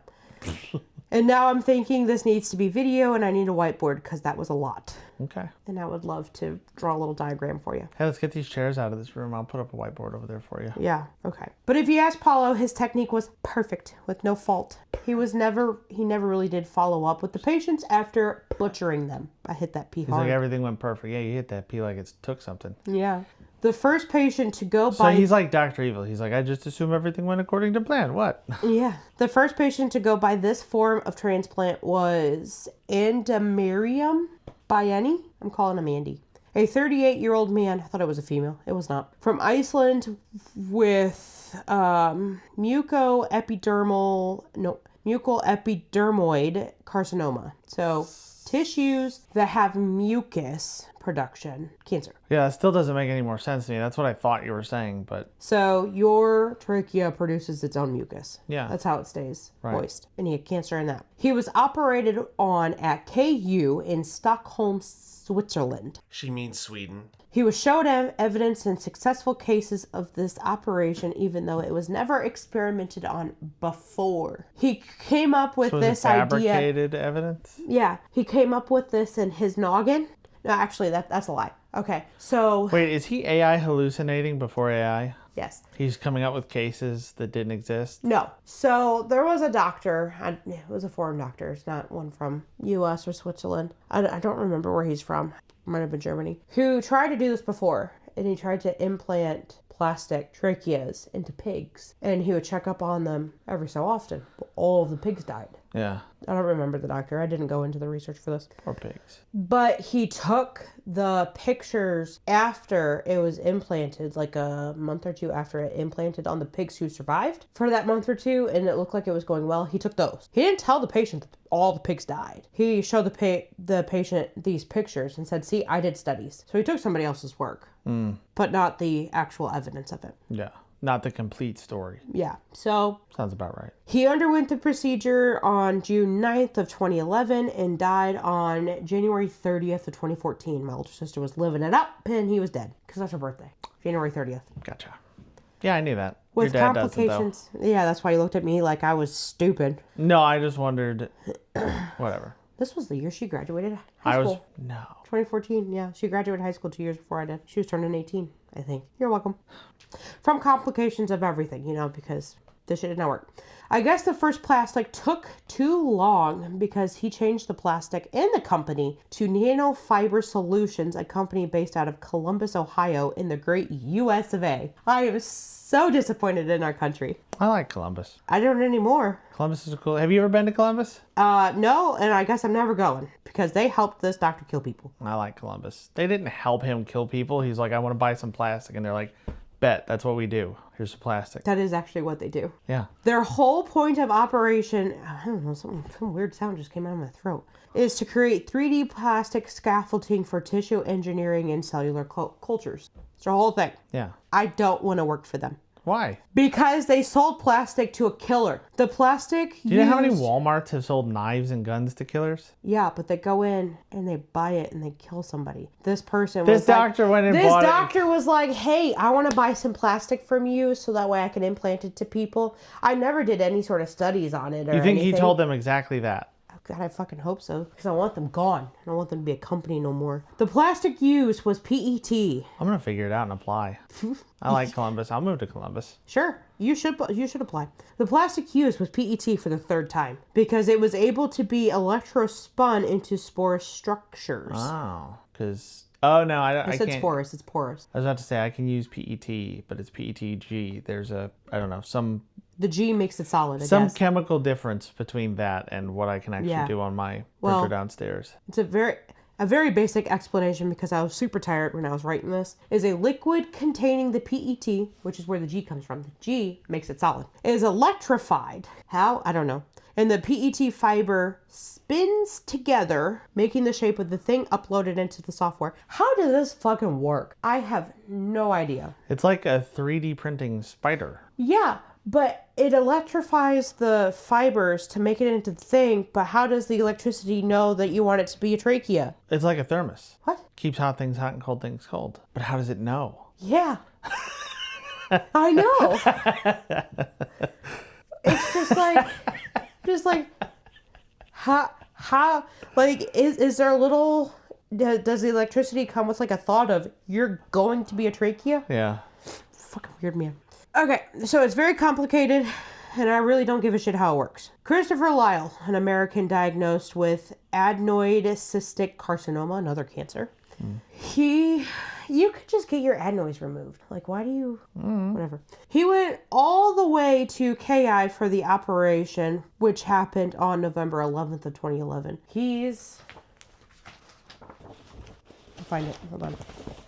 Speaker 1: And now I'm thinking this needs to be video and I need a whiteboard because that was a lot.
Speaker 2: Okay.
Speaker 1: And I would love to draw a little diagram for you.
Speaker 2: Hey, let's get these chairs out of this room. I'll put up a whiteboard over there for you.
Speaker 1: Yeah, okay. But if you ask Paolo, his technique was perfect with no fault. He never really did follow up with the patients after butchering them. I hit that P
Speaker 2: He's
Speaker 1: hard.
Speaker 2: like, everything went perfect. Yeah, you hit that P like it took something.
Speaker 1: Yeah. The first patient to go
Speaker 2: So
Speaker 1: by...
Speaker 2: he's like Dr. Evil. He's like, I just assume everything went according to plan. What?
Speaker 1: Yeah. The first patient to go by this form of transplant was Andamarium Bieni. I'm calling him Andy. A 38-year-old man. I thought it was a female. It was not. From Iceland with mucoepidermoid carcinoma. So tissues that have mucus production cancer.
Speaker 2: Yeah, that still doesn't make any more sense to me. That's what I thought you were saying, but...
Speaker 1: So your trachea produces its own mucus.
Speaker 2: Yeah.
Speaker 1: That's how it stays moist. And he had cancer in that. He was operated on at KU in Stockholm, Switzerland.
Speaker 4: She means Sweden.
Speaker 1: He was showed evidence in successful cases of this operation, even though it was never experimented on before. He came up with this idea.
Speaker 2: Fabricated evidence?
Speaker 1: Yeah. He came up with this in his noggin. No, actually, that's a lie. Okay, so...
Speaker 2: Wait, is he AI hallucinating before AI?
Speaker 1: Yes.
Speaker 2: He's coming up with cases that didn't exist?
Speaker 1: No. So there was a doctor, it was a foreign doctor, it's not one from US or Switzerland. I don't remember where he's from. Might have been Germany. Who tried to do this before, and he tried to implant plastic tracheas into pigs. And he would check up on them every so often. But all of the pigs died.
Speaker 2: Yeah.
Speaker 1: I don't remember the doctor. I didn't go into the research for this.
Speaker 2: Poor pigs.
Speaker 1: But he took the pictures after it was implanted, like a month or two after it implanted on the pigs who survived for that month or two, and it looked like it was going well. He took those. He didn't tell the patient that all the pigs died. He showed the patient these pictures and said, see, I did studies. So he took somebody else's work, but not the actual evidence of it.
Speaker 2: Yeah. Not the complete story.
Speaker 1: Yeah. So...
Speaker 2: Sounds about right.
Speaker 1: He underwent the procedure on June 9th of 2011 and died on January 30th of 2014. My older sister was living it up and he was dead because that's her birthday. January 30th.
Speaker 2: Gotcha. Yeah, I knew that.
Speaker 1: With
Speaker 2: Your dad
Speaker 1: complications.
Speaker 2: doesn't, though.
Speaker 1: Yeah, that's why you looked at me like I was stupid.
Speaker 2: No, I just wondered. Whatever.
Speaker 1: This was the year she graduated high school.
Speaker 2: No.
Speaker 1: 2014, yeah. She graduated high school 2 years before I did. She was turning 18, I think. You're welcome. From complications of everything, because this shit did not work. I guess the first plastic took too long because he changed the plastic in the company to Nanofiber Solutions, a company based out of Columbus, Ohio, in the great US of A. I am so disappointed in our country.
Speaker 2: I like Columbus.
Speaker 1: I don't anymore.
Speaker 2: Columbus is cool. Have you ever been to Columbus?
Speaker 1: No, and I guess I'm never going because they helped this doctor kill people.
Speaker 2: I like Columbus. They didn't help him kill people. He's like, I want to buy some plastic. And they're like, bet, that's what we do. Here's some plastic.
Speaker 1: That is actually what they do.
Speaker 2: Yeah.
Speaker 1: Their whole point of operation, I don't know, some weird sound just came out of my throat, is to create 3D plastic scaffolding for tissue engineering and cellular cultures. It's their whole thing.
Speaker 2: Yeah.
Speaker 1: I don't want to work for them.
Speaker 2: Why?
Speaker 1: Because they sold plastic to a killer. The plastic
Speaker 2: Do you know how many Walmarts have sold knives and guns to killers?
Speaker 1: Yeah, but they go in and they buy it and they kill somebody. This person
Speaker 2: This doctor went and bought it.
Speaker 1: This doctor was like, hey, I want to buy some plastic from you so that way I can implant it to people. I never did any sort of studies on it or
Speaker 2: You think
Speaker 1: anything.
Speaker 2: he told them exactly that?
Speaker 1: God, I fucking hope so. Because I want them gone. I don't want them to be a company no more. The plastic used was PET.
Speaker 2: I'm going to figure it out and apply. I like Columbus. I'll move to Columbus.
Speaker 1: Sure. You should apply. The plastic used was PET for the third time because it was able to be electrospun into spore structures.
Speaker 2: Oh, because... Oh, no, I
Speaker 1: I said
Speaker 2: can't.
Speaker 1: sporous. It's porous.
Speaker 2: I was about to say I can use PET, but it's PETG. There's a, I don't know, some...
Speaker 1: The G makes it solid, I
Speaker 2: Some
Speaker 1: guess.
Speaker 2: chemical difference between that and what I can actually do on my printer downstairs.
Speaker 1: It's a very basic explanation because I was super tired when I was writing this. Is a liquid containing the PET, which is where the G comes from. The G makes it solid. Is electrified. How? I don't know. And the PET fiber spins together, making the shape of the thing uploaded into the software. How does this fucking work? I have no idea.
Speaker 2: It's like a 3D printing spider.
Speaker 1: Yeah. But it electrifies the fibers to make it into the thing, but how does the electricity know that you want it to be a trachea?
Speaker 2: It's like a thermos.
Speaker 1: What?
Speaker 2: Keeps hot things hot and cold things cold. But how does it know?
Speaker 1: Yeah. I know. It's just like, how, like, is there a little, does the electricity come with like a thought of, you're going to be a trachea?
Speaker 2: Yeah.
Speaker 1: Fucking weird, man. Okay, so it's very complicated, and I really don't give a shit how it works. Christopher Lyle, an American diagnosed with adenoid cystic carcinoma, another cancer. You could just get your adenoids removed. Like, why do you... Whatever. He went all the way to KI for the operation, which happened on November 11th of 2011. I'll find it. Hold on.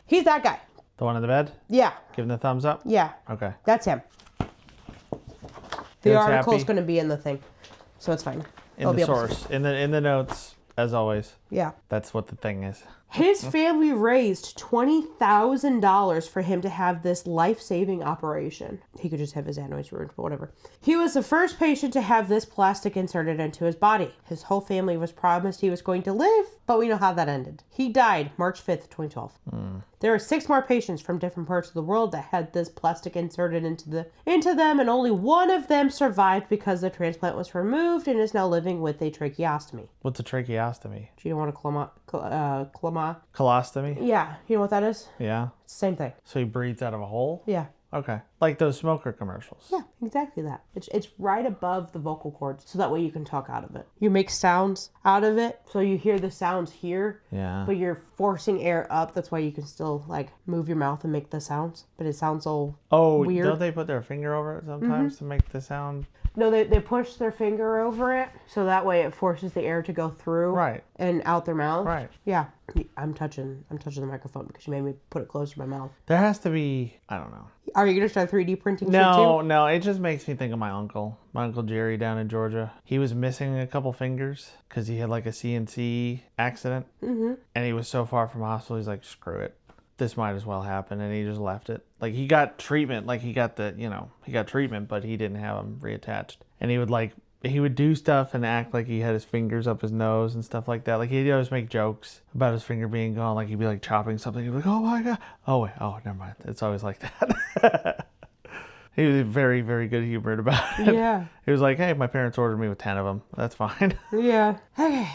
Speaker 1: He's that guy.
Speaker 2: The one in the bed?
Speaker 1: Yeah.
Speaker 2: Giving the thumbs up?
Speaker 1: Yeah.
Speaker 2: Okay.
Speaker 1: That's him. The article is going to be in the thing, so it's fine.
Speaker 2: In the source. In the notes, as always.
Speaker 1: Yeah.
Speaker 2: That's what the thing is.
Speaker 1: His family raised $20,000 for him to have this life-saving operation. He could just have his adenoids ruined, but whatever. He was the first patient to have this plastic inserted into his body. His whole family was promised he was going to live, but we know how that ended. He died March 5th, 2012. There are 6 more patients from different parts of the world that had this plastic inserted into them, and only one of them survived because the transplant was removed and is now living with a tracheostomy.
Speaker 2: What's a tracheostomy?
Speaker 1: Do you know what a
Speaker 2: Colostomy?
Speaker 1: Yeah, you know what that is?
Speaker 2: Yeah.
Speaker 1: It's the same thing.
Speaker 2: So he breathes out of a hole?
Speaker 1: Yeah.
Speaker 2: Okay. Like those smoker commercials.
Speaker 1: Yeah, exactly that. It's right above the vocal cords, so that way you can talk out of it. You make sounds out of it, so you hear the sounds here,
Speaker 2: Yeah.
Speaker 1: but you're forcing air up. That's why you can still, like, move your mouth and make the sounds, but it sounds all weird.
Speaker 2: Don't they put their finger over it sometimes to make the sound?
Speaker 1: No, they push their finger over it, so that way it forces the air to go through and out their mouth.
Speaker 2: Right.
Speaker 1: Yeah. I'm touching the microphone because you made me put it closer to my mouth.
Speaker 2: There has to be, I don't know.
Speaker 1: Are you going to start 3D printing shit
Speaker 2: No,
Speaker 1: too?
Speaker 2: no, it just makes me think of my uncle Jerry down in Georgia. He was missing a couple fingers because he had like a CNC accident. Mm-hmm. And he was so far from hospital, he's like, screw it. This might as well happen. And he just left it. Like he got treatment, like he got treatment, but he didn't have them reattached. And he would do stuff and act like he had his fingers up his nose and stuff like that. Like he'd always make jokes about his finger being gone. Like he'd be like chopping something. He'd be like, oh my God. Oh wait. Oh, never mind. It's always like that. He was very, very good humored about it.
Speaker 1: Yeah.
Speaker 2: He was like, hey, my parents ordered me with 10 of them. That's fine.
Speaker 1: Yeah. Okay.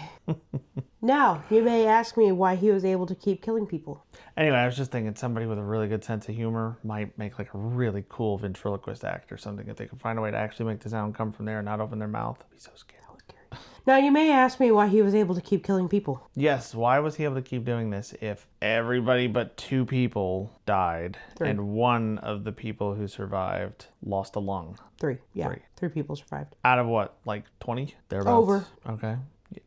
Speaker 1: Now, you may ask me why he was able to keep killing people.
Speaker 2: Anyway, I was just thinking somebody with a really good sense of humor might make like a really cool ventriloquist act or something if they could find a way to actually make the sound come from there and not open their mouth. It'd be so scary.
Speaker 1: Now, you may ask me why he was able to keep killing people.
Speaker 2: Yes, why was he able to keep doing this if everybody but 2 people died
Speaker 1: 3.
Speaker 2: and one of the people who survived lost a lung?
Speaker 1: 3, yeah. 3 people survived.
Speaker 2: Out of what, like 20? Thereabouts?
Speaker 1: Over.
Speaker 2: Okay.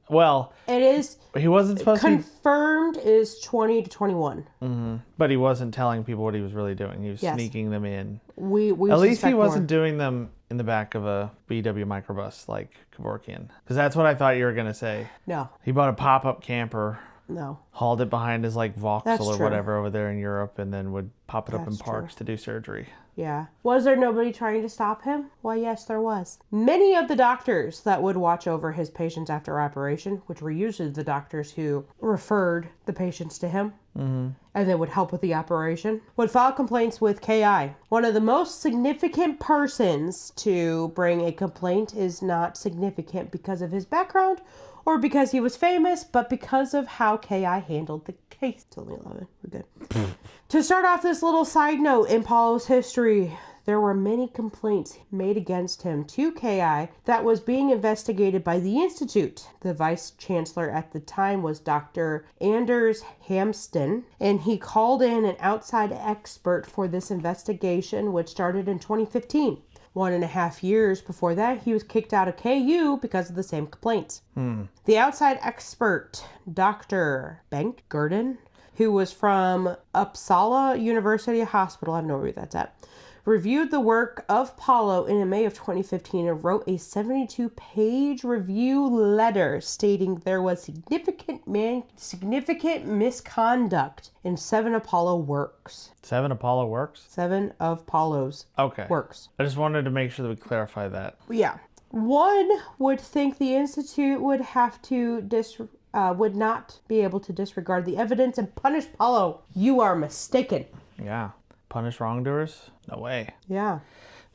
Speaker 2: Well,
Speaker 1: it is
Speaker 2: he wasn't supposed
Speaker 1: confirmed is 20 to 21.
Speaker 2: Mm-hmm. But he wasn't telling people what he was really doing. He was sneaking them in.
Speaker 1: We
Speaker 2: At least he wasn't
Speaker 1: more.
Speaker 2: doing them in the back of a VW microbus like Kevorkian. Because that's what I thought you were going to say.
Speaker 1: No.
Speaker 2: He bought a pop-up camper.
Speaker 1: No.
Speaker 2: Hauled it behind his like Vauxhall or
Speaker 1: true.
Speaker 2: whatever over there in Europe and then would pop it up in
Speaker 1: That's
Speaker 2: parks to do surgery.
Speaker 1: Yeah. Was there nobody trying to stop him? Why, yes, there was. Many of the doctors that would watch over his patients after operation, which were usually the doctors who referred the patients to him, and then would help with the operation, would file complaints with KI. One of the most significant persons to bring a complaint is not significant because of his background or because he was famous, but because of how KI handled the case. It's only 11. We're good. To start off this little side note in Paolo's history, there were many complaints made against him to KI that was being investigated by the Institute. The vice chancellor at the time was Dr. Anders Hamsten, and he called in an outside expert for this investigation, which started in 2015. 1.5 years before that, he was kicked out of KU because of the same complaints. The outside expert, Dr. Bengt Gurdon, who was from Uppsala University Hospital, I have no idea where that's at, reviewed the work of Paolo in May of 2015 and wrote a 72-page review letter stating there was significant misconduct in 7 Apollo works.
Speaker 2: 7 Apollo works? 7
Speaker 1: of Paolo's works.
Speaker 2: I just wanted to make sure that we clarify that.
Speaker 1: Yeah. One would think the Institute would have to would not be able to disregard the evidence and punish Paolo. You are mistaken.
Speaker 2: Yeah. Punish wrongdoers? No way.
Speaker 1: Yeah.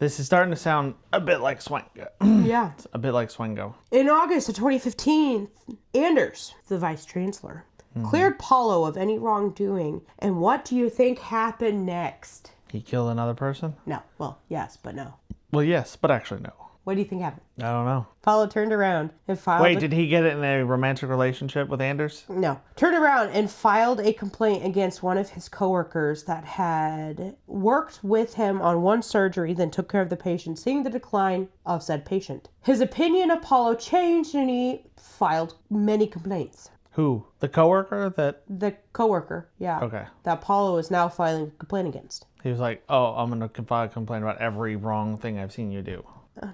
Speaker 2: This is starting to sound a bit like Swango.
Speaker 1: Yeah.
Speaker 2: It's a bit like Swango.
Speaker 1: In August of 2015, Anders, the vice chancellor, cleared Paolo of any wrongdoing. And what do you think happened next?
Speaker 2: He killed another person?
Speaker 1: No. Well, yes, but no.
Speaker 2: Well, yes, but actually no.
Speaker 1: What do you think happened?
Speaker 2: I don't know.
Speaker 1: Paolo turned around and filed...
Speaker 2: Wait, did he get it in a romantic relationship with Anders?
Speaker 1: No. Turned around and filed a complaint against one of his coworkers that had worked with him on one surgery, then took care of the patient, seeing the decline of said patient. His opinion of Paolo changed and he filed many complaints.
Speaker 2: Who? The coworker that...
Speaker 1: The coworker, yeah.
Speaker 2: Okay.
Speaker 1: That Paolo is now filing a complaint against.
Speaker 2: He was like, oh, I'm going to file a complaint about every wrong thing I've seen you do.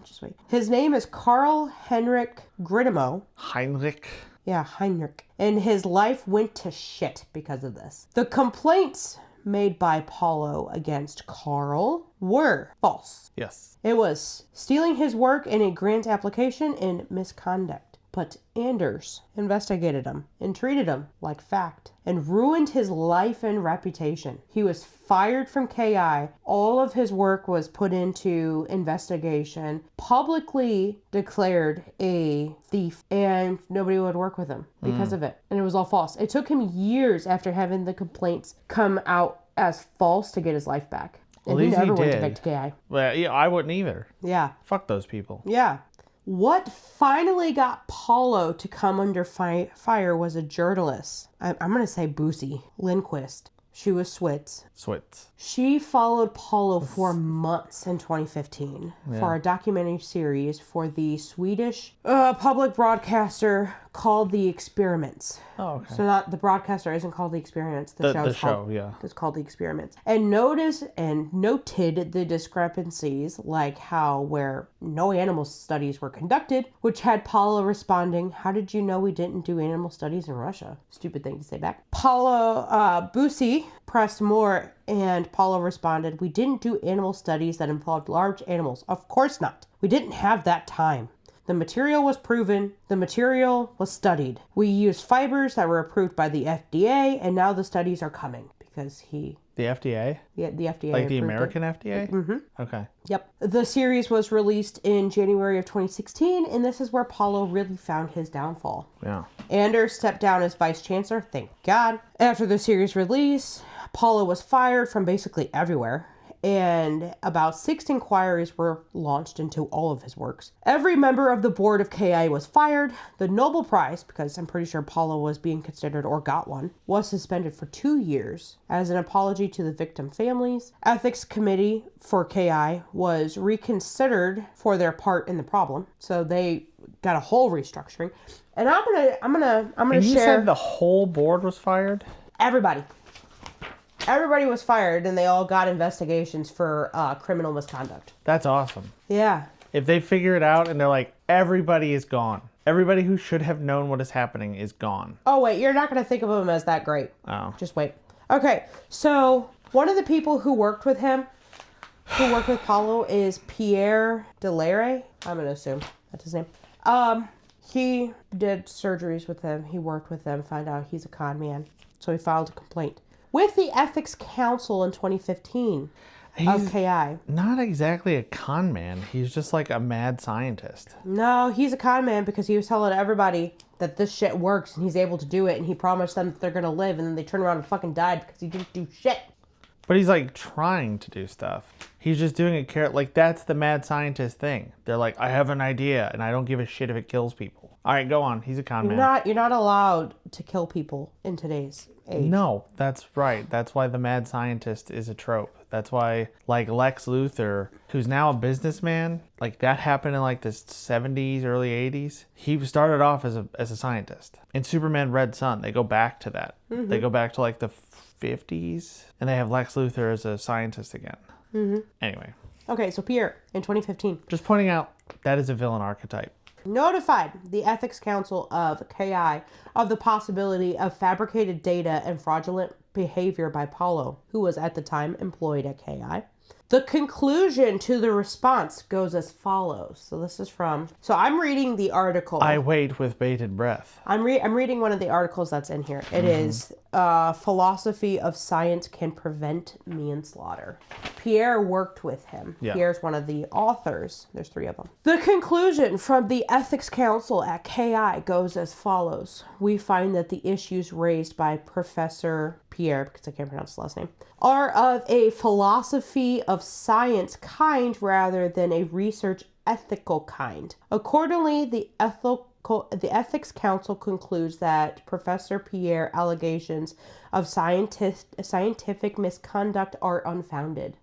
Speaker 1: Just wait. His name is Carl Henrik Gridemo.
Speaker 2: Heinrich?
Speaker 1: Yeah, Heinrich. And his life went to shit because of this. The complaints made by Paolo against Carl were false.
Speaker 2: Yes.
Speaker 1: It was stealing his work in a grant application and misconduct. But Anders investigated him and treated him like fact and ruined his life and reputation. He was fired from KI. All of his work was put into investigation, publicly declared a thief, and nobody would work with him because of it. And it was all false. It took him years after having the complaints come out as false to get his life back. And he never went back to KI.
Speaker 2: Well, yeah, I wouldn't either.
Speaker 1: Yeah.
Speaker 2: Fuck those people.
Speaker 1: Yeah. What finally got Paolo to come under fire was a journalist. I'm going to say Boosie Lindquist. She was Swiss. She followed Paolo for months in 2015 for a documentary series for the Swedish public broadcaster called The Experiments.
Speaker 2: Oh, okay.
Speaker 1: So not the broadcaster isn't called The Experiments. The show, it's called The Experiments. And noted the discrepancies, like how where no animal studies were conducted, which had Paolo responding, "How did you know we didn't do animal studies in Russia?" Stupid thing to say back. Boosie pressed more, and Paolo responded, "We didn't do animal studies that involved large animals. Of course not. We didn't have that time. The material was proven. The material was studied. We used fibers that were approved by the FDA, and now the studies are coming." Because
Speaker 2: The FDA?
Speaker 1: Yeah, the FDA.
Speaker 2: Like the American FDA?
Speaker 1: Mm-hmm.
Speaker 2: Okay.
Speaker 1: Yep. The series was released in January of 2016, and this is where Paolo really found his downfall.
Speaker 2: Yeah.
Speaker 1: Anders stepped down as vice chancellor, thank God. After the series release, Paolo was fired from basically everywhere, and about 6 inquiries were launched into all of his works. Every member of the board of KI was fired. The Nobel Prize, because I'm pretty sure Paolo was being considered or got one, was suspended for 2 years as an apology to the victim families. Ethics committee for KI was reconsidered for their part in the problem, so they got a whole restructuring. And I'm gonna
Speaker 2: and you
Speaker 1: share.
Speaker 2: said the whole board was fired?
Speaker 1: Everybody was fired, and they all got investigations for criminal misconduct.
Speaker 2: That's awesome.
Speaker 1: Yeah.
Speaker 2: If they figure it out and they're like, everybody is gone. Everybody who should have known what is happening is gone.
Speaker 1: Oh, wait. You're not going to think of him as that great.
Speaker 2: Oh.
Speaker 1: Just wait. Okay. So one of the people who worked with him, who worked with Paolo, is Pierre Delare. I'm going to assume that's his name. He did surgeries with him. He worked with them, found out he's a con man. So he filed a complaint with the Ethics Council in 2015 of KI.
Speaker 2: Not exactly a con man. He's just like a mad scientist.
Speaker 1: No, he's a con man because he was telling everybody that this shit works and he's able to do it, and he promised them that they're going to live, and then they turned around and fucking died because he didn't do shit.
Speaker 2: But he's like trying to do stuff. He's just doing it like that's the mad scientist thing. They're like, I have an idea and I don't give a shit if it kills people. All right, go on. He's a con man.
Speaker 1: You're not allowed to kill people in today's age.
Speaker 2: No, that's right. That's why the mad scientist is a trope. That's why, like, Lex Luthor, who's now a businessman, like, that happened in, like, the 70s, early 80s. He started off as a scientist. In Superman Red Son, they go back to that. Mm-hmm. They go back to, like, the 50s, and they have Lex Luthor as a scientist again. Mm-hmm. Anyway.
Speaker 1: Okay, so Pierre, in 2015.
Speaker 2: Just pointing out, that is a villain archetype.
Speaker 1: Notified the Ethics Council of KI of the possibility of fabricated data and fraudulent behavior by Paolo, who was at the time employed at KI. The conclusion to the response goes as follows. So this is from... So I'm reading the article.
Speaker 2: I wait with bated breath.
Speaker 1: I'm reading one of the articles that's in here. It is Philosophy of Science Can Prevent Manslaughter. Pierre worked with him. Yeah. Pierre's one of the authors. There's 3 of them. The conclusion from the Ethics Council at KI goes as follows. We find that the issues raised by Professor Pierre, because I can't pronounce his last name, are of a philosophy of science kind rather than a research ethical kind. Accordingly, the Ethics Council concludes that Professor Pierre's allegations of scientific misconduct are unfounded.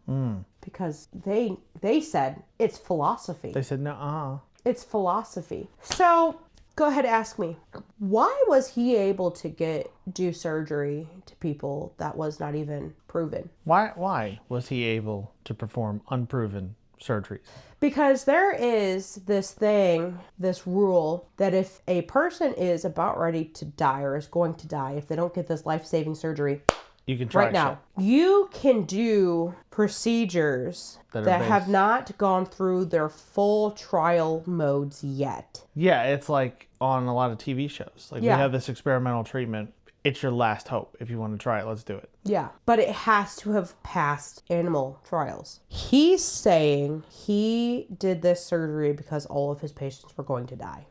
Speaker 1: Because they said it's philosophy.
Speaker 2: They said, nuh-uh.
Speaker 1: It's philosophy. So... Go ahead and ask me, why was he able to do surgery to people that was not even proven?
Speaker 2: Why was he able to perform unproven surgeries.
Speaker 1: Because there is this rule, that if a person is about ready to die or is going to die, if they don't get this life-saving surgery,
Speaker 2: you can try
Speaker 1: right now, you can do procedures that have not gone through their full trial modes yet.
Speaker 2: Yeah, it's like on a lot of TV shows. Like we have this experimental treatment. It's your last hope. If you want to try it, let's do it.
Speaker 1: Yeah, but it has to have passed animal trials. He's saying he did this surgery because all of his patients were going to die.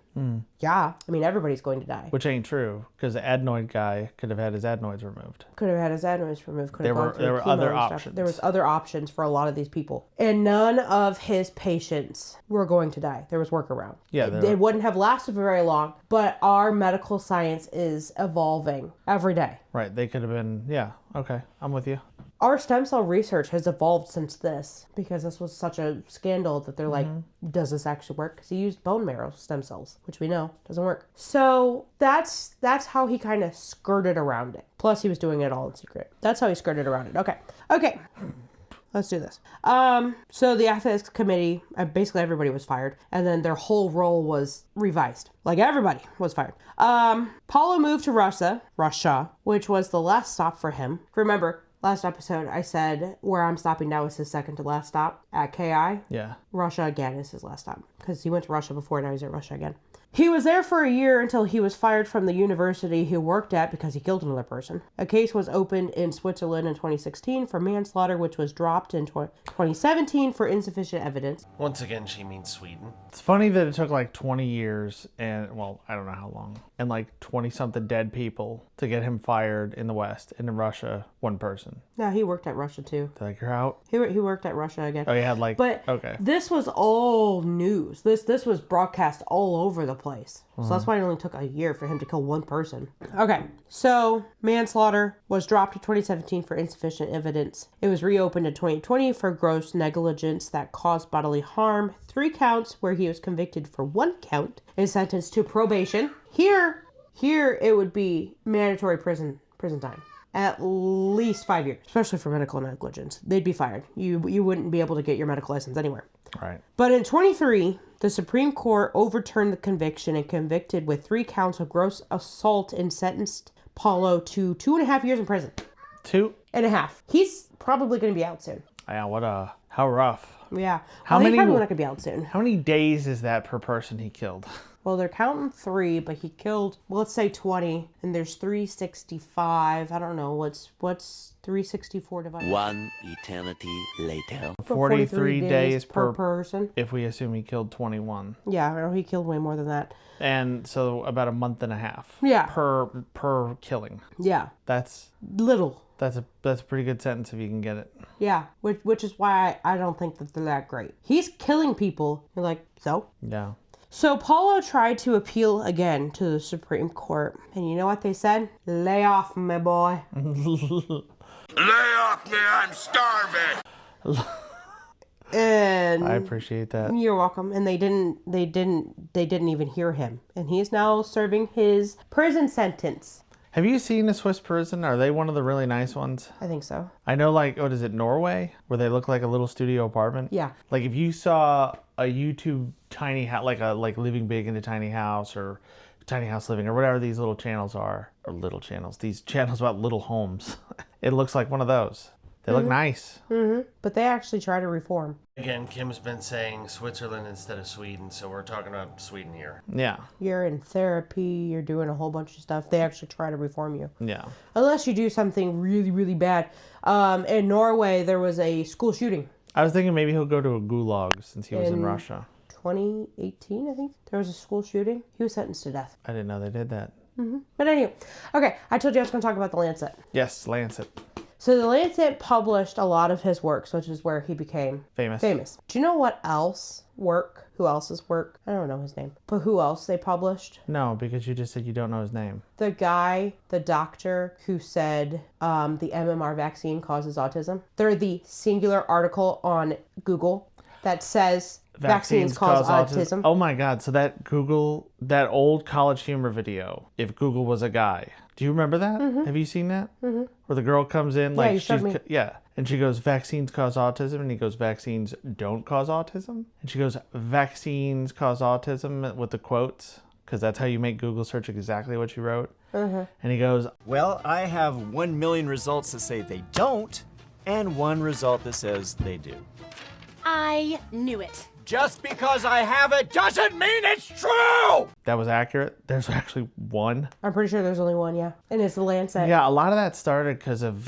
Speaker 1: Yeah, I mean, everybody's going to die.
Speaker 2: Which ain't true, because the adenoid guy could have had his adenoids removed.
Speaker 1: Could have had his adenoids removed.
Speaker 2: There were other options.
Speaker 1: There was other options for a lot of these people. And none of his patients were going to die. There was workaround.
Speaker 2: Yeah,
Speaker 1: it wouldn't have lasted for very long, but our medical science is evolving every day.
Speaker 2: Right, they could have been, yeah, okay, I'm with you.
Speaker 1: Our stem cell research has evolved since this, because this was such a scandal that they're like, does this actually work? Because he used bone marrow stem cells, which we know doesn't work. So that's how he kind of skirted around it. Plus, he was doing it all in secret. That's how he skirted around it. Okay. Let's do this. So the ethics committee, basically everybody was fired, and then their whole role was revised. Like everybody was fired. Paolo moved to Russia, which was the last stop for him. Remember, last episode I said where I'm stopping now is his second to last stop at KI.
Speaker 2: Yeah.
Speaker 1: Russia again is his last stop, because he went to Russia before, now he's at Russia again. He was there for a year until he was fired from the university he worked at because he killed another person. A case was opened in Switzerland in 2016 for manslaughter, which was dropped in 2017 for insufficient evidence.
Speaker 4: Once again, she means Sweden.
Speaker 2: It's funny that it took like 20 years and, well, I don't know how long, and like 20-something dead people to get him fired in the West, and in Russia, one person.
Speaker 1: No, he worked at Russia too.
Speaker 2: They're like, you're out?
Speaker 1: He worked at Russia again.
Speaker 2: Oh, he had like,
Speaker 1: but
Speaker 2: okay.
Speaker 1: This was all news. This was broadcast all over the place. So that's why it only took a year for him to kill one person. Okay, so manslaughter was dropped in 2017 for insufficient evidence. It was reopened in 2020 for gross negligence that caused bodily harm. 3 counts where he was convicted for 1 count and sentenced to probation. Here it would be mandatory prison time. At least 5 years, especially for medical negligence. They'd be fired. You wouldn't be able to get your medical license anywhere.
Speaker 2: Right.
Speaker 1: But in 23, the Supreme Court overturned the conviction and convicted with 3 counts of gross assault and sentenced Paolo to 2.5 years in prison. 2.5. He's probably going to be out soon.
Speaker 2: Yeah, how rough.
Speaker 1: Yeah.
Speaker 2: He's probably
Speaker 1: not going to be out soon.
Speaker 2: How many days is that per person he killed?
Speaker 1: Well, they're counting 3, but he killed, well, let's say 20, and there's 365. I don't know, what's 364 divided?
Speaker 5: 1 eternity later.
Speaker 2: 43 days per
Speaker 1: person.
Speaker 2: If we assume he killed 21.
Speaker 1: Yeah, he killed way more than that.
Speaker 2: And so about a month and a half.
Speaker 1: Yeah.
Speaker 2: Per killing.
Speaker 1: Yeah.
Speaker 2: That's
Speaker 1: little.
Speaker 2: That's a pretty good sentence if you can get it.
Speaker 1: Yeah, which is why I don't think that they're that great. He's killing people. You're like, so?
Speaker 2: Yeah.
Speaker 1: So Paolo tried to appeal again to the Supreme Court. And you know what they said? Lay off, my boy.
Speaker 5: Lay off me, I'm starving.
Speaker 1: And
Speaker 2: I appreciate that.
Speaker 1: You're welcome. And they didn't even hear him. And he is now serving his prison sentence.
Speaker 2: Have you seen a Swiss prison? Are they one of the really nice ones?
Speaker 1: I think so.
Speaker 2: I know, like, what is it, Norway? Where they look like a little studio apartment?
Speaker 1: Yeah.
Speaker 2: Like, if you saw a YouTube tiny house, like Living Big in a Tiny House or Tiny House Living or whatever these little channels are, or little channels, these channels about little homes, it looks like one of those. They look nice.
Speaker 1: Mm-hmm. But they actually try to reform.
Speaker 4: Again, Kim's been saying Switzerland instead of Sweden, so we're talking about Sweden here.
Speaker 2: Yeah.
Speaker 1: You're in therapy, you're doing a whole bunch of stuff. They actually try to reform you.
Speaker 2: Yeah.
Speaker 1: Unless you do something really, really bad. In Norway, there was a school shooting.
Speaker 2: I was thinking maybe he'll go to a gulag since he was in Russia.
Speaker 1: 2018, I think. There was a school shooting. He was sentenced to death.
Speaker 2: I didn't know they did that.
Speaker 1: Mm-hmm. But anyway, okay, I told you I was going to talk about the Lancet.
Speaker 2: Yes, Lancet.
Speaker 1: So the Lancet published a lot of his works, which is where he became
Speaker 2: famous.
Speaker 1: Do you know what else work? Who else's work? I don't know his name. But who else they published?
Speaker 2: No, because you just said you don't know his name.
Speaker 1: The guy, the doctor who said the MMR vaccine causes autism. They're the singular article on Google. that says vaccines cause autism.
Speaker 2: Oh my God. So that old College Humor video, if Google was a guy. Do you remember that? Have you seen that? Where the girl comes in, like,
Speaker 1: you showed me.
Speaker 2: and she goes, vaccines cause autism, and he goes, vaccines don't cause autism, and she goes, vaccines cause autism, with the quotes, because that's how you make Google search exactly what you wrote. And he goes,
Speaker 6: well, I have 1 million results that say they don't, and 1 result that says they do.
Speaker 7: I knew it.
Speaker 6: Just because I have it doesn't mean it's true!
Speaker 2: that was accurate. There's actually one.
Speaker 1: I'm pretty sure there's only one, yeah. And it's the Lancet.
Speaker 2: Yeah, a lot of that started because of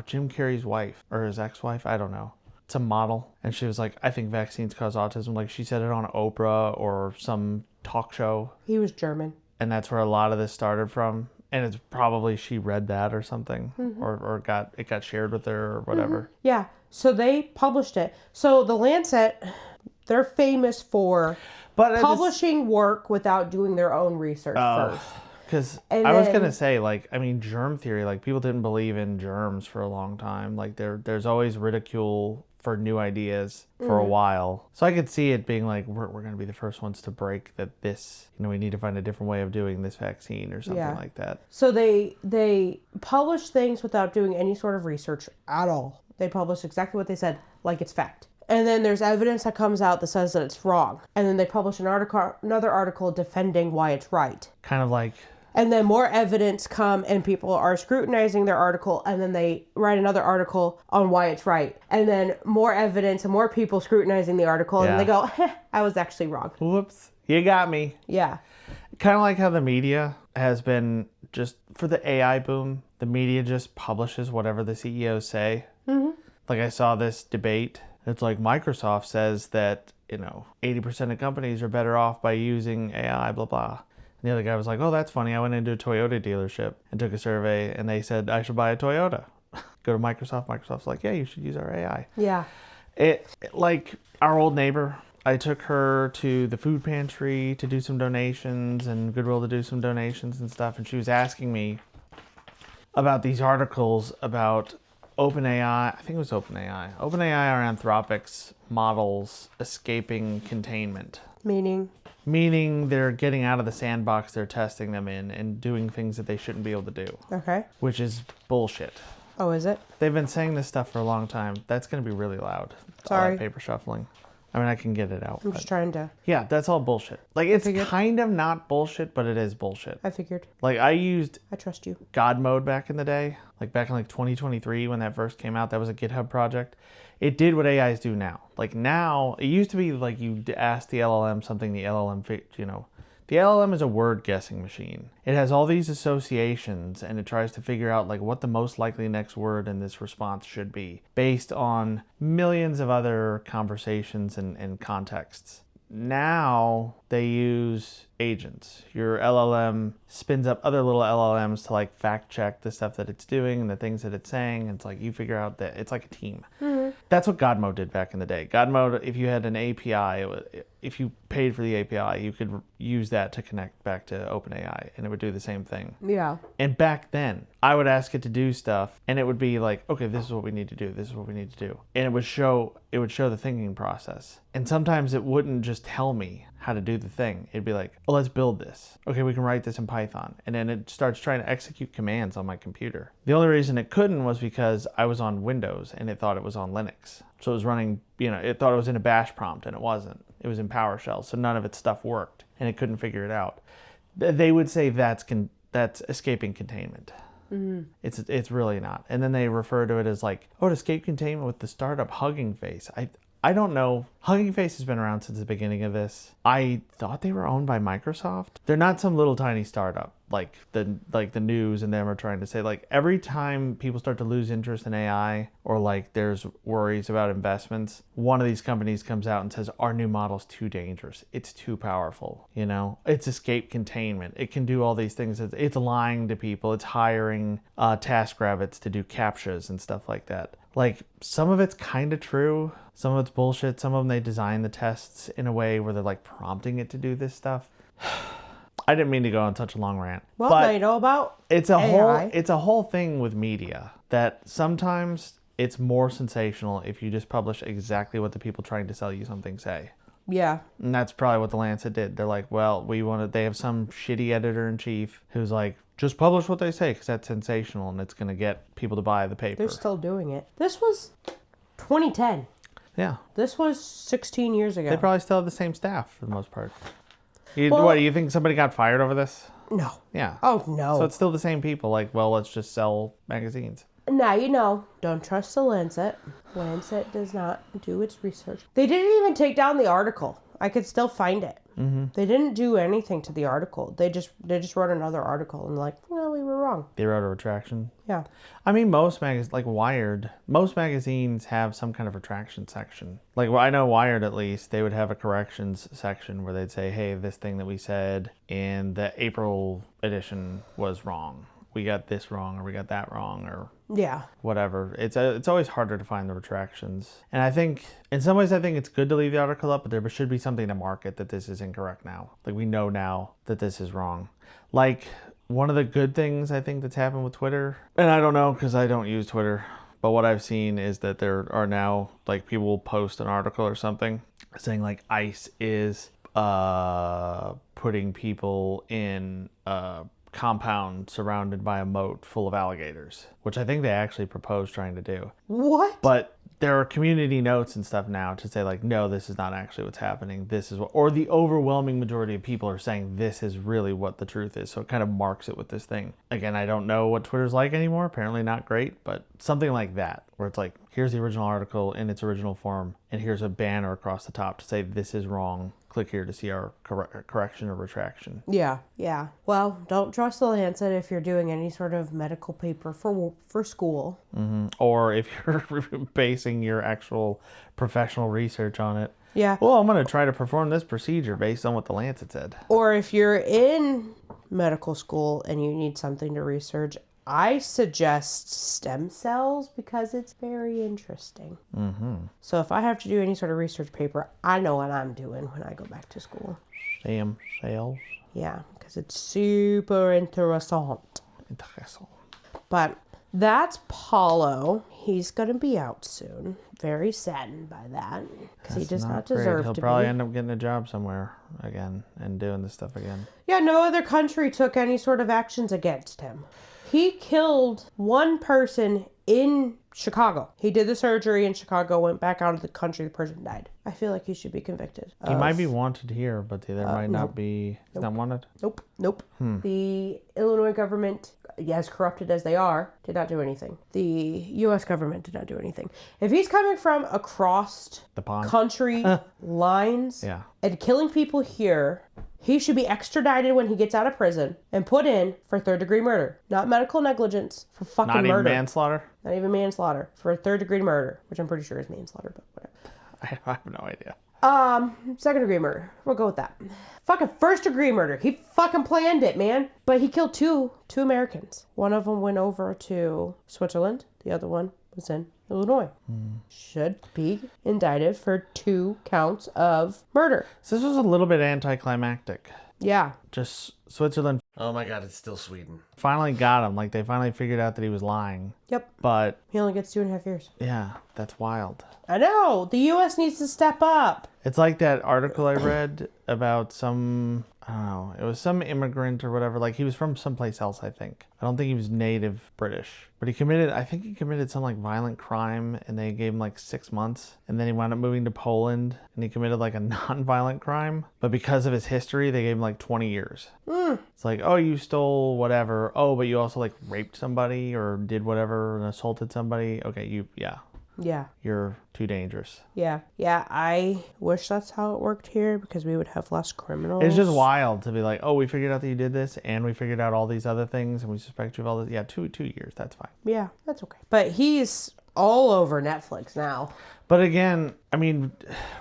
Speaker 2: Jim Carrey's wife, or his ex-wife, I don't know. It's a model, and she was like, I think vaccines cause autism. Like, she said it on Oprah or some talk show.
Speaker 1: He was German.
Speaker 2: And that's where a lot of this started from. And it's probably she read that or something, or got shared with her or whatever.
Speaker 1: Yeah, so they published it. So the Lancet, they're famous for publishing work without doing their own research first.
Speaker 2: Because I was going to say, like, I mean, germ theory, like, people didn't believe in germs for a long time. Like, there's always ridicule for new ideas for a while. So I could see it being like, we're going to be the first ones to break that this, we need to find a different way of doing this vaccine or something like that.
Speaker 1: So they publish things without doing any sort of research at all. They publish exactly what they said, like it's fact. And then there's evidence that comes out that says that it's wrong. And then they publish another article defending why it's right.
Speaker 2: Kind of like...
Speaker 1: And then more evidence come and people are scrutinizing their article, and then they write another article on why it's right. And then more evidence and more people scrutinizing the article, and they go, I was actually wrong.
Speaker 2: Whoops. You got me.
Speaker 1: Yeah.
Speaker 2: Kind of like how the media has been just, for the AI boom, the media just publishes whatever the CEOs say. Like, I saw this debate. It's like Microsoft says that, 80% of companies are better off by using AI, blah, blah. And the other guy was like, oh, that's funny. I went into a Toyota dealership and took a survey, and they said I should buy a Toyota. Go to Microsoft. Microsoft's like, yeah, you should use our AI.
Speaker 1: Yeah.
Speaker 2: Like our old neighbor, I took her to the food pantry to do some donations and Goodwill to do some donations and stuff. And she was asking me about these articles about OpenAI. I think it was OpenAI. OpenAI or Anthropic's models escaping containment. Meaning they're getting out of the sandbox they're testing them in and doing things that they shouldn't be able to do.
Speaker 1: Okay.
Speaker 2: Which is bullshit.
Speaker 1: Oh, is it?
Speaker 2: They've been saying this stuff for a long time. That's going to be really loud.
Speaker 1: Sorry.
Speaker 2: All that paper shuffling. I mean, I can get it out.
Speaker 1: I'm just trying to...
Speaker 2: Yeah, that's all bullshit. Like, it's kind of not bullshit, but it is bullshit.
Speaker 1: I figured.
Speaker 2: Like, I
Speaker 1: trust you.
Speaker 2: God mode back in the day. Like, back in, 2023 when that first came out. That was a GitHub project. It did what AIs do now. Like, now, it used to be, like, you ask the LLM something, the LLM, The LLM is a word guessing machine. It has all these associations, and it tries to figure out, like, what the most likely next word in this response should be, based on millions of other conversations and contexts. Now, they use agents. Your LLM spins up other little LLMs to, like, fact check the stuff that it's doing and the things that it's saying. It's like you figure out that it's like a team. That's what God mode did back in the day. God mode, if you had an API, if you paid for the API, you could use that to connect back to OpenAI, and it would do the same thing.
Speaker 1: Yeah.
Speaker 2: And back then, I would ask it to do stuff, and it would be like, okay, this is what we need to do. This is what we need to do. And it would show the thinking process. And sometimes it wouldn't just tell me how to do the thing. It'd be like, oh, let's build this. Okay, we can write this in Python. And then it starts trying to execute commands on my computer. The only reason it couldn't was because I was on Windows and it thought it was on Linux. So it was running, it thought it was in a bash prompt, and it wasn't. It was in PowerShell, so none of its stuff worked, and it couldn't figure it out. They would say that's escaping containment. It's really not. And then they refer to it as like, oh, it escaped containment with the startup Hugging Face. I don't know. Hugging Face has been around since the beginning of this. I thought they were owned by Microsoft. They're not some little tiny startup like the news and them are trying to say. Like, every time people start to lose interest in AI, or like there's worries about investments, one of these companies comes out and says our new model's too dangerous. It's too powerful. It's escape containment. It can do all these things. It's lying to people. It's hiring TaskRabbits to do CAPTCHAs and stuff like that. Like, some of it's kind of true. Some of it's bullshit. Some of them, they design the tests in a way where they're like prompting it to do this stuff. I didn't mean to go on such a long rant.
Speaker 1: Well, now you know about
Speaker 2: it's a
Speaker 1: AI.
Speaker 2: whole thing with media that sometimes it's more sensational if you just publish exactly what the people trying to sell you something say.
Speaker 1: Yeah.
Speaker 2: And that's probably what the Lancet did. They're like, well, they have some shitty editor-in-chief who's like, just publish what they say because that's sensational and it's going to get people to buy the paper.
Speaker 1: They're still doing it. This was 2010.
Speaker 2: Yeah.
Speaker 1: This was 16 years ago.
Speaker 2: They probably still have the same staff for the most part.
Speaker 1: Well,
Speaker 2: what, do you think somebody got fired over this?
Speaker 1: No.
Speaker 2: Yeah.
Speaker 1: Oh, no.
Speaker 2: So it's still the same people. Like, well, let's just sell magazines.
Speaker 1: Now you know, don't trust the Lancet. Lancet does not do its research. They didn't even take down the article. I could still find it. Mm-hmm. They didn't do anything to the article. They just wrote another article and like, well, we were wrong.
Speaker 2: They wrote a retraction.
Speaker 1: Yeah.
Speaker 2: I mean, most magazines, like Wired, most magazines have some kind of retraction section. Like, well, I know Wired at least, they would have a corrections section where they'd say, hey, this thing that we said in the April edition was wrong. We got this wrong, or we got that wrong, or
Speaker 1: Yeah.
Speaker 2: whatever. It's always harder to find the retractions. And I think, in some ways, I think it's good to leave the article up, but there should be something to mark it that this is incorrect now. Like, we know now that this is wrong. Like, one of the good things I think that's happened with Twitter, and I don't know because I don't use Twitter, but what I've seen is that there are now, like, people will post an article or something saying, like, ICE is putting people in compound surrounded by a moat full of alligators, which I think they actually proposed trying to do.
Speaker 1: What?
Speaker 2: But there are community notes and stuff now to say like, no, this is not actually what's happening. This is what, or the overwhelming majority of people are saying this is really what the truth is. So it kind of marks it with this thing. Again, I don't know what Twitter's like anymore. Apparently not great, but something like that, where it's like, here's the original article in its original form, and here's a banner across the top to say this is wrong. Click here to see our correction or retraction.
Speaker 1: Yeah, yeah. Well, don't trust the Lancet if you're doing any sort of medical paper for school.
Speaker 2: Mm-hmm. Or if you're basing your actual professional research on it.
Speaker 1: Yeah.
Speaker 2: Well, I'm going to try to perform this procedure based on what the Lancet said.
Speaker 1: Or if you're in medical school and you need something to research, I suggest stem cells because it's very interesting.
Speaker 2: Mm-hmm.
Speaker 1: So if I have to do any sort of research paper, I know what I'm doing when I go back to school.
Speaker 2: Stem cells.
Speaker 1: Yeah, because it's super interessant.
Speaker 2: Interessant.
Speaker 1: But that's Paolo. He's going to be out soon. Very saddened by that because he does not deserve
Speaker 2: He'll
Speaker 1: to
Speaker 2: probably
Speaker 1: be.
Speaker 2: end up getting a job somewhere again and doing this stuff again.
Speaker 1: Yeah, no other country took any sort of actions against him. He killed one person in Chicago. He did the surgery in Chicago, went back out of the country, the person died. I feel like he should be convicted.
Speaker 2: He might be wanted here, but there might not be. He's not wanted?
Speaker 1: Nope. The Illinois government, as corrupted as they are, did not do anything. The U.S. government did not do anything. If he's coming from across
Speaker 2: The pond.
Speaker 1: country lines
Speaker 2: Yeah.
Speaker 1: and killing people here, he should be extradited when he gets out of prison and put in for third-degree murder. Not medical negligence, for fucking
Speaker 2: Not
Speaker 1: murder.
Speaker 2: even manslaughter?
Speaker 1: Not even manslaughter. For third-degree murder, which I'm pretty sure is manslaughter, but whatever.
Speaker 2: I have no idea.
Speaker 1: Second-degree murder. We'll go with that. Fucking first-degree murder. He fucking planned it, man. But he killed two Americans. One of them went over to Switzerland. The other one was in Illinois. Should be indicted for 2 counts of murder.
Speaker 2: So this was a little bit anticlimactic.
Speaker 1: Yeah.
Speaker 2: Just Switzerland
Speaker 4: Oh my god, it's still Sweden.
Speaker 2: finally got him. Like, they finally figured out that he was lying.
Speaker 1: Yep.
Speaker 2: But,
Speaker 1: He only gets 2.5 years.
Speaker 2: yeah, that's wild.
Speaker 1: I know. The U.S. needs to step up.
Speaker 2: It's like that article I read about some, I don't know, it was some immigrant or whatever. Like, he was from someplace else, I think. I don't think he was native British. But he committed some, like, violent crime, and they gave him, like, 6 months. And then he wound up moving to Poland, and he committed, like, a non-violent crime. But because of his history, they gave him, like, 20 years. It's like, oh, you stole whatever. Oh, but you also, like, raped somebody or did whatever and assaulted somebody. Okay,
Speaker 1: Yeah.
Speaker 2: you're too dangerous.
Speaker 1: Yeah. I wish that's how it worked here because we would have less criminals.
Speaker 2: It's just wild to be like, oh, we figured out that you did this and we figured out all these other things and we suspect you of all this. Yeah, 2 years. That's fine.
Speaker 1: Yeah, that's okay. But he's all over Netflix now.
Speaker 2: But again, I mean,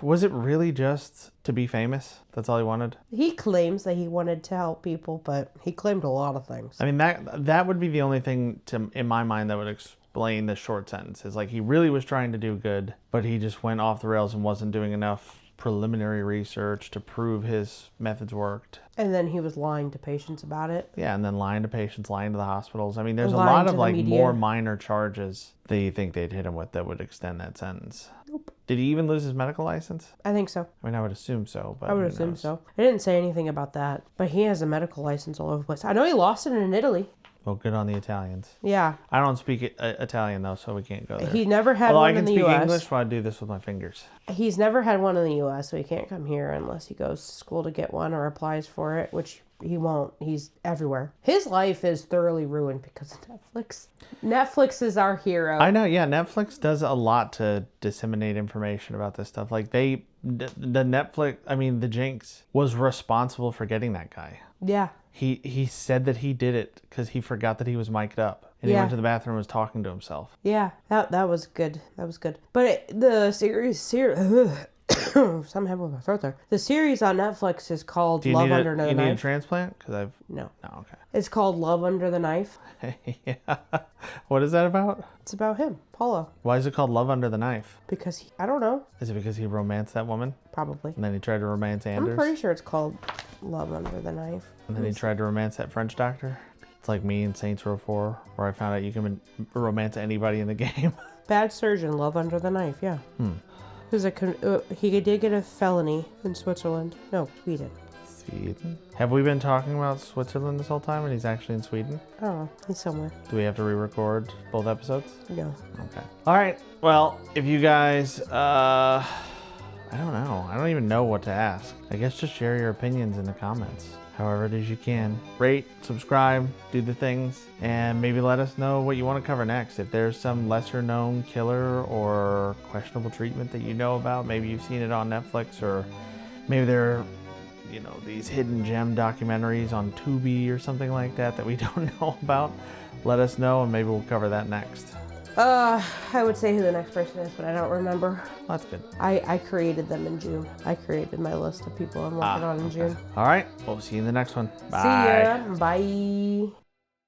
Speaker 2: was it really just to be famous? That's all he wanted?
Speaker 1: He claims that he wanted to help people, but he claimed a lot of things.
Speaker 2: I mean, that would be the only thing in my mind that would explain the short sentence. Is like he really was trying to do good, but he just went off the rails and wasn't doing enough preliminary research to prove his methods worked.
Speaker 1: And then he was lying to patients about it.
Speaker 2: Yeah, and then lying to patients, lying to the hospitals. I mean, there's a
Speaker 1: Lying
Speaker 2: lot
Speaker 1: to
Speaker 2: of
Speaker 1: the
Speaker 2: like
Speaker 1: media.
Speaker 2: more minor charges that you think they'd hit him with that would extend that sentence.
Speaker 1: Nope.
Speaker 2: Did he even lose his medical license?
Speaker 1: I think so.
Speaker 2: I mean, I would assume so, but
Speaker 1: I would
Speaker 2: who
Speaker 1: assume
Speaker 2: knows?
Speaker 1: so. I didn't say anything about that, but he has a medical license all over the place. I know he lost it in Italy.
Speaker 2: Well, good on the Italians.
Speaker 1: Yeah.
Speaker 2: I don't speak Italian though, so we can't go there.
Speaker 1: He never had
Speaker 2: Although
Speaker 1: one
Speaker 2: I can
Speaker 1: in the
Speaker 2: speak
Speaker 1: U.S.
Speaker 2: English, so I do this with my fingers.
Speaker 1: He's never had one in the U.S., so he can't come here unless he goes to school to get one or applies for it, which he won't. He's everywhere. His life is thoroughly ruined because of Netflix. Netflix is our hero.
Speaker 2: I know, yeah. Netflix does a lot to disseminate information about this stuff. Like the Jinx was responsible for getting that guy.
Speaker 1: Yeah.
Speaker 2: He said that he did it because he forgot that he was mic'd up. And he went to the bathroom and was talking to himself.
Speaker 1: Yeah, that was good. That was good. But the series something happened with my throat there. The series on Netflix is called Love Under the Knife.
Speaker 2: You need a transplant?
Speaker 1: No.
Speaker 2: Oh, okay.
Speaker 1: It's called Love Under the Knife.
Speaker 2: Yeah. What is that about?
Speaker 1: It's about him, Paolo.
Speaker 2: Why is it called Love Under the Knife?
Speaker 1: Because I don't know.
Speaker 2: Is it because he romanced that woman?
Speaker 1: Probably.
Speaker 2: And then he tried to romance Anders?
Speaker 1: I'm pretty sure it's called Love Under the Knife.
Speaker 2: And then he tried to romance that French doctor? It's like me in Saints Row 4, where I found out you can romance anybody in the game.
Speaker 1: Bad surgeon, Love Under the Knife, yeah. He did get a felony in Switzerland. No, Sweden.
Speaker 2: Sweden? Have we been talking about Switzerland this whole time and he's actually in Sweden?
Speaker 1: I don't know. He's somewhere.
Speaker 2: Do we have to re-record both episodes?
Speaker 1: No.
Speaker 2: Okay. All right. Well, if you guys, I don't know. I don't even know what to ask. I guess just share your opinions in the comments. However it is you can. Rate, subscribe, do the things, and maybe let us know what you want to cover next. If there's some lesser known killer or questionable treatment that you know about, maybe you've seen it on Netflix, or maybe there are, these hidden gem documentaries on Tubi or something like that we don't know about, let us know and maybe we'll cover that next.
Speaker 1: I would say who the next person is, but I don't remember.
Speaker 2: Well, that's good.
Speaker 1: I created them in June. I created my list of people I'm working on in June.
Speaker 2: All right. We'll see you in the next one. Bye.
Speaker 1: See ya. Bye.